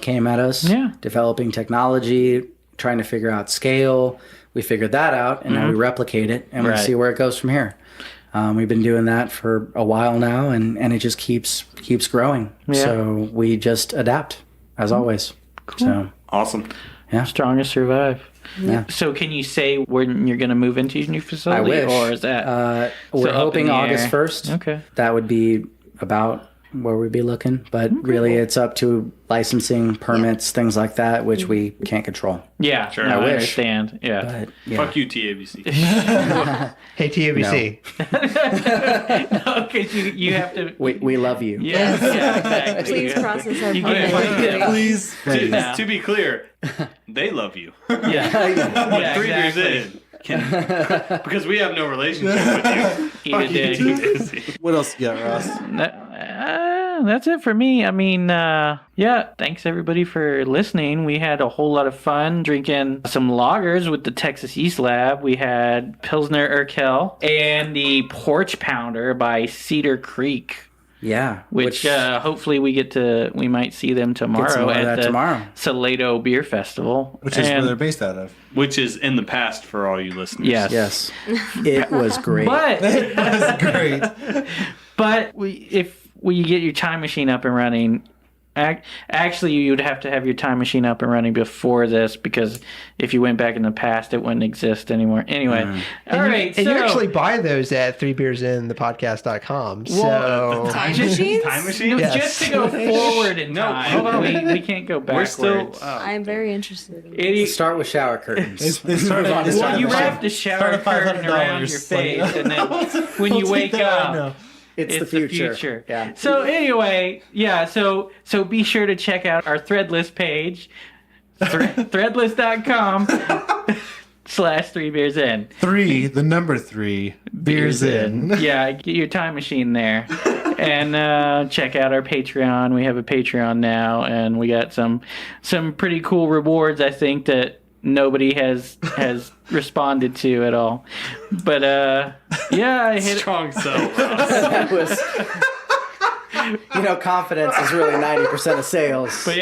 came at us. Yeah. Developing technology, trying to figure out scale. We figured that out, and now we replicate it, and we see where it goes from here. We've been doing that for a while now, and it just keeps growing. Yeah. So we just adapt, as always. Cool. So Awesome. yeah. Strongest survive. Yeah. So can you say when you're going to move into your new facility? I wish. Or is that We're up in hoping the August air? 1st. Okay. That would be about where we'd be looking. But really, it's up to licensing, permits, things like that, which we can't control. Yeah, Sure. no, I wish. understand. Yeah. But, yeah. Fuck you, TABC. Hey, TABC. Because you have to. We love you. Yeah, exactly. Please process our You payment. get Please. To be clear, they love you. Yeah. Yeah, 3 years exactly. in. Because we have no relationship with you. Eat a dick. TABC. What else you got, Ross? That's it for me. I mean, thanks everybody for listening. We had a whole lot of fun drinking some lagers with the Texas Yeast Lab. We had Pilsner Urquell and the Porch Pounder by Cedar Creek. Yeah. Which hopefully we might see them tomorrow at the Salado Beer Festival. Which is where they're based out of. Which is in the past for all you listeners. Yes. It was great. But It was great. But if you get your time machine up and running, actually you would have to have your time machine up and running before this, because if you went back in the past, it wouldn't exist anymore. Anyway, all right. And you actually buy those at 3beersinthepodcast.com. So Time machines? Time machine? Yes. Just to go forward in time. hold on. We can't go backwards. We're still. I'm very interested in this. Start with shower curtains. They started on Well, you wrap the shower curtain around your face, and then when you wake up, It's the future. Yeah. So anyway, so be sure to check out our Threadless page, threadless.com/3beersin. 3, the number 3, beers in. Yeah, get your time machine there. And check out our Patreon. We have a Patreon now, and we got some pretty cool rewards, I think, that nobody has responded to at all. But I hit Strong sell. That was. Confidence is really 90% of sales. But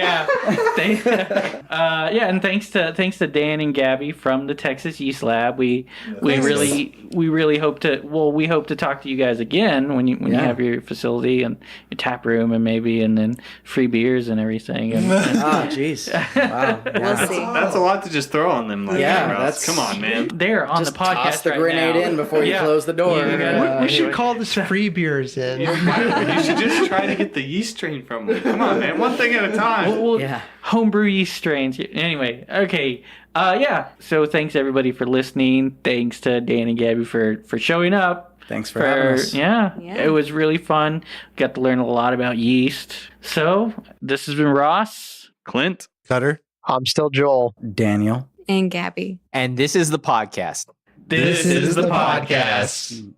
and thanks to Dan and Gaby from the Texas Yeast Lab. We really hope to talk to you guys again when you have your facility and your tap room and then free beers and everything. Jeez. Wow. We'll see. That's a lot to just throw on them. Come on, man. They're on Just the podcast toss the right grenade now. in before you close the door. we should call this free beers in. You should just try to get the yeast strain from them. Come on, man. One thing at a time. Homebrew yeast strains. Anyway, okay. So thanks everybody for listening. Thanks to Dan and Gaby for showing up. Thanks for having us. Yeah, it was really fun. Got to learn a lot about yeast. So this has been Ross. Clint. Cutter. I'm still Joel. Daniel. And Gaby. And this is the podcast. This is the podcast.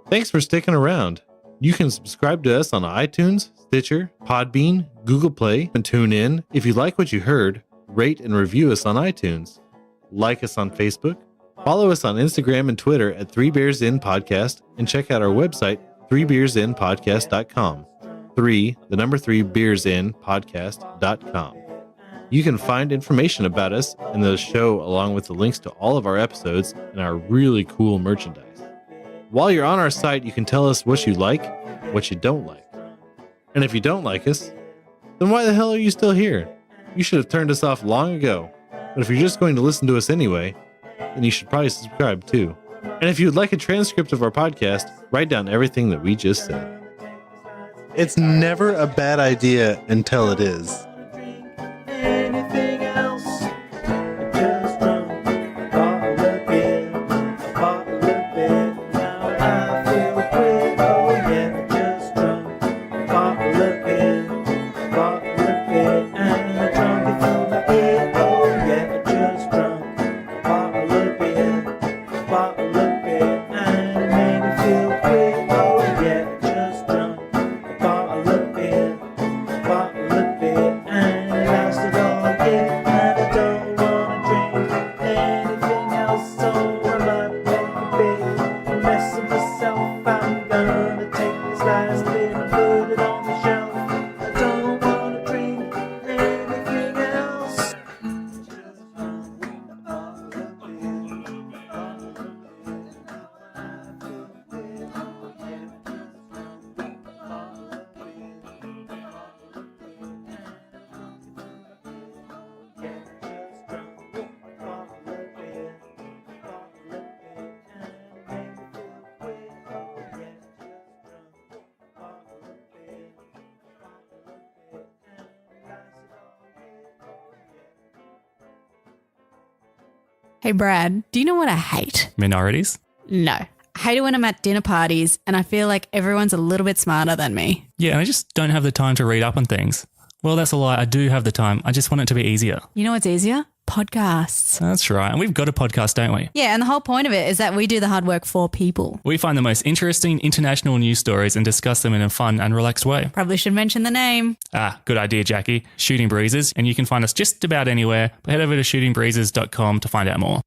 Thanks for sticking around. You can subscribe to us on iTunes, Stitcher, Podbean, Google Play, and TuneIn. If you like what you heard, rate and review us on iTunes. Like us on Facebook. Follow us on Instagram and Twitter at 3beersin podcast, and check out our website, 3beersinpodcast.com. 3 beersinpodcast.com. You can find information about us and the show, along with the links to all of our episodes and our really cool merchandise. While you're on our site, you can tell us what you like, what you don't like. And if you don't like us, then why the hell are you still here? You should have turned us off long ago. But if you're just going to listen to us anyway, then you should probably subscribe too. And if you'd like a transcript of our podcast, write down everything that we just said. It's never a bad idea until it is. Hey, Brad, do you know what I hate? Minorities? No. I hate it when I'm at dinner parties and I feel like everyone's a little bit smarter than me. Yeah, and I just don't have the time to read up on things. Well, that's a lie. I do have the time. I just want it to be easier. You know what's easier? Podcasts. That's right. And we've got a podcast, don't we? Yeah, and the whole point of it is that we do the hard work for people. We find the most interesting international news stories and discuss them in a fun and relaxed way. Probably should mention the name. Good idea, Jackie. Shooting Breezes. And you can find us just about anywhere. But head over to shootingbreezes.com to find out more.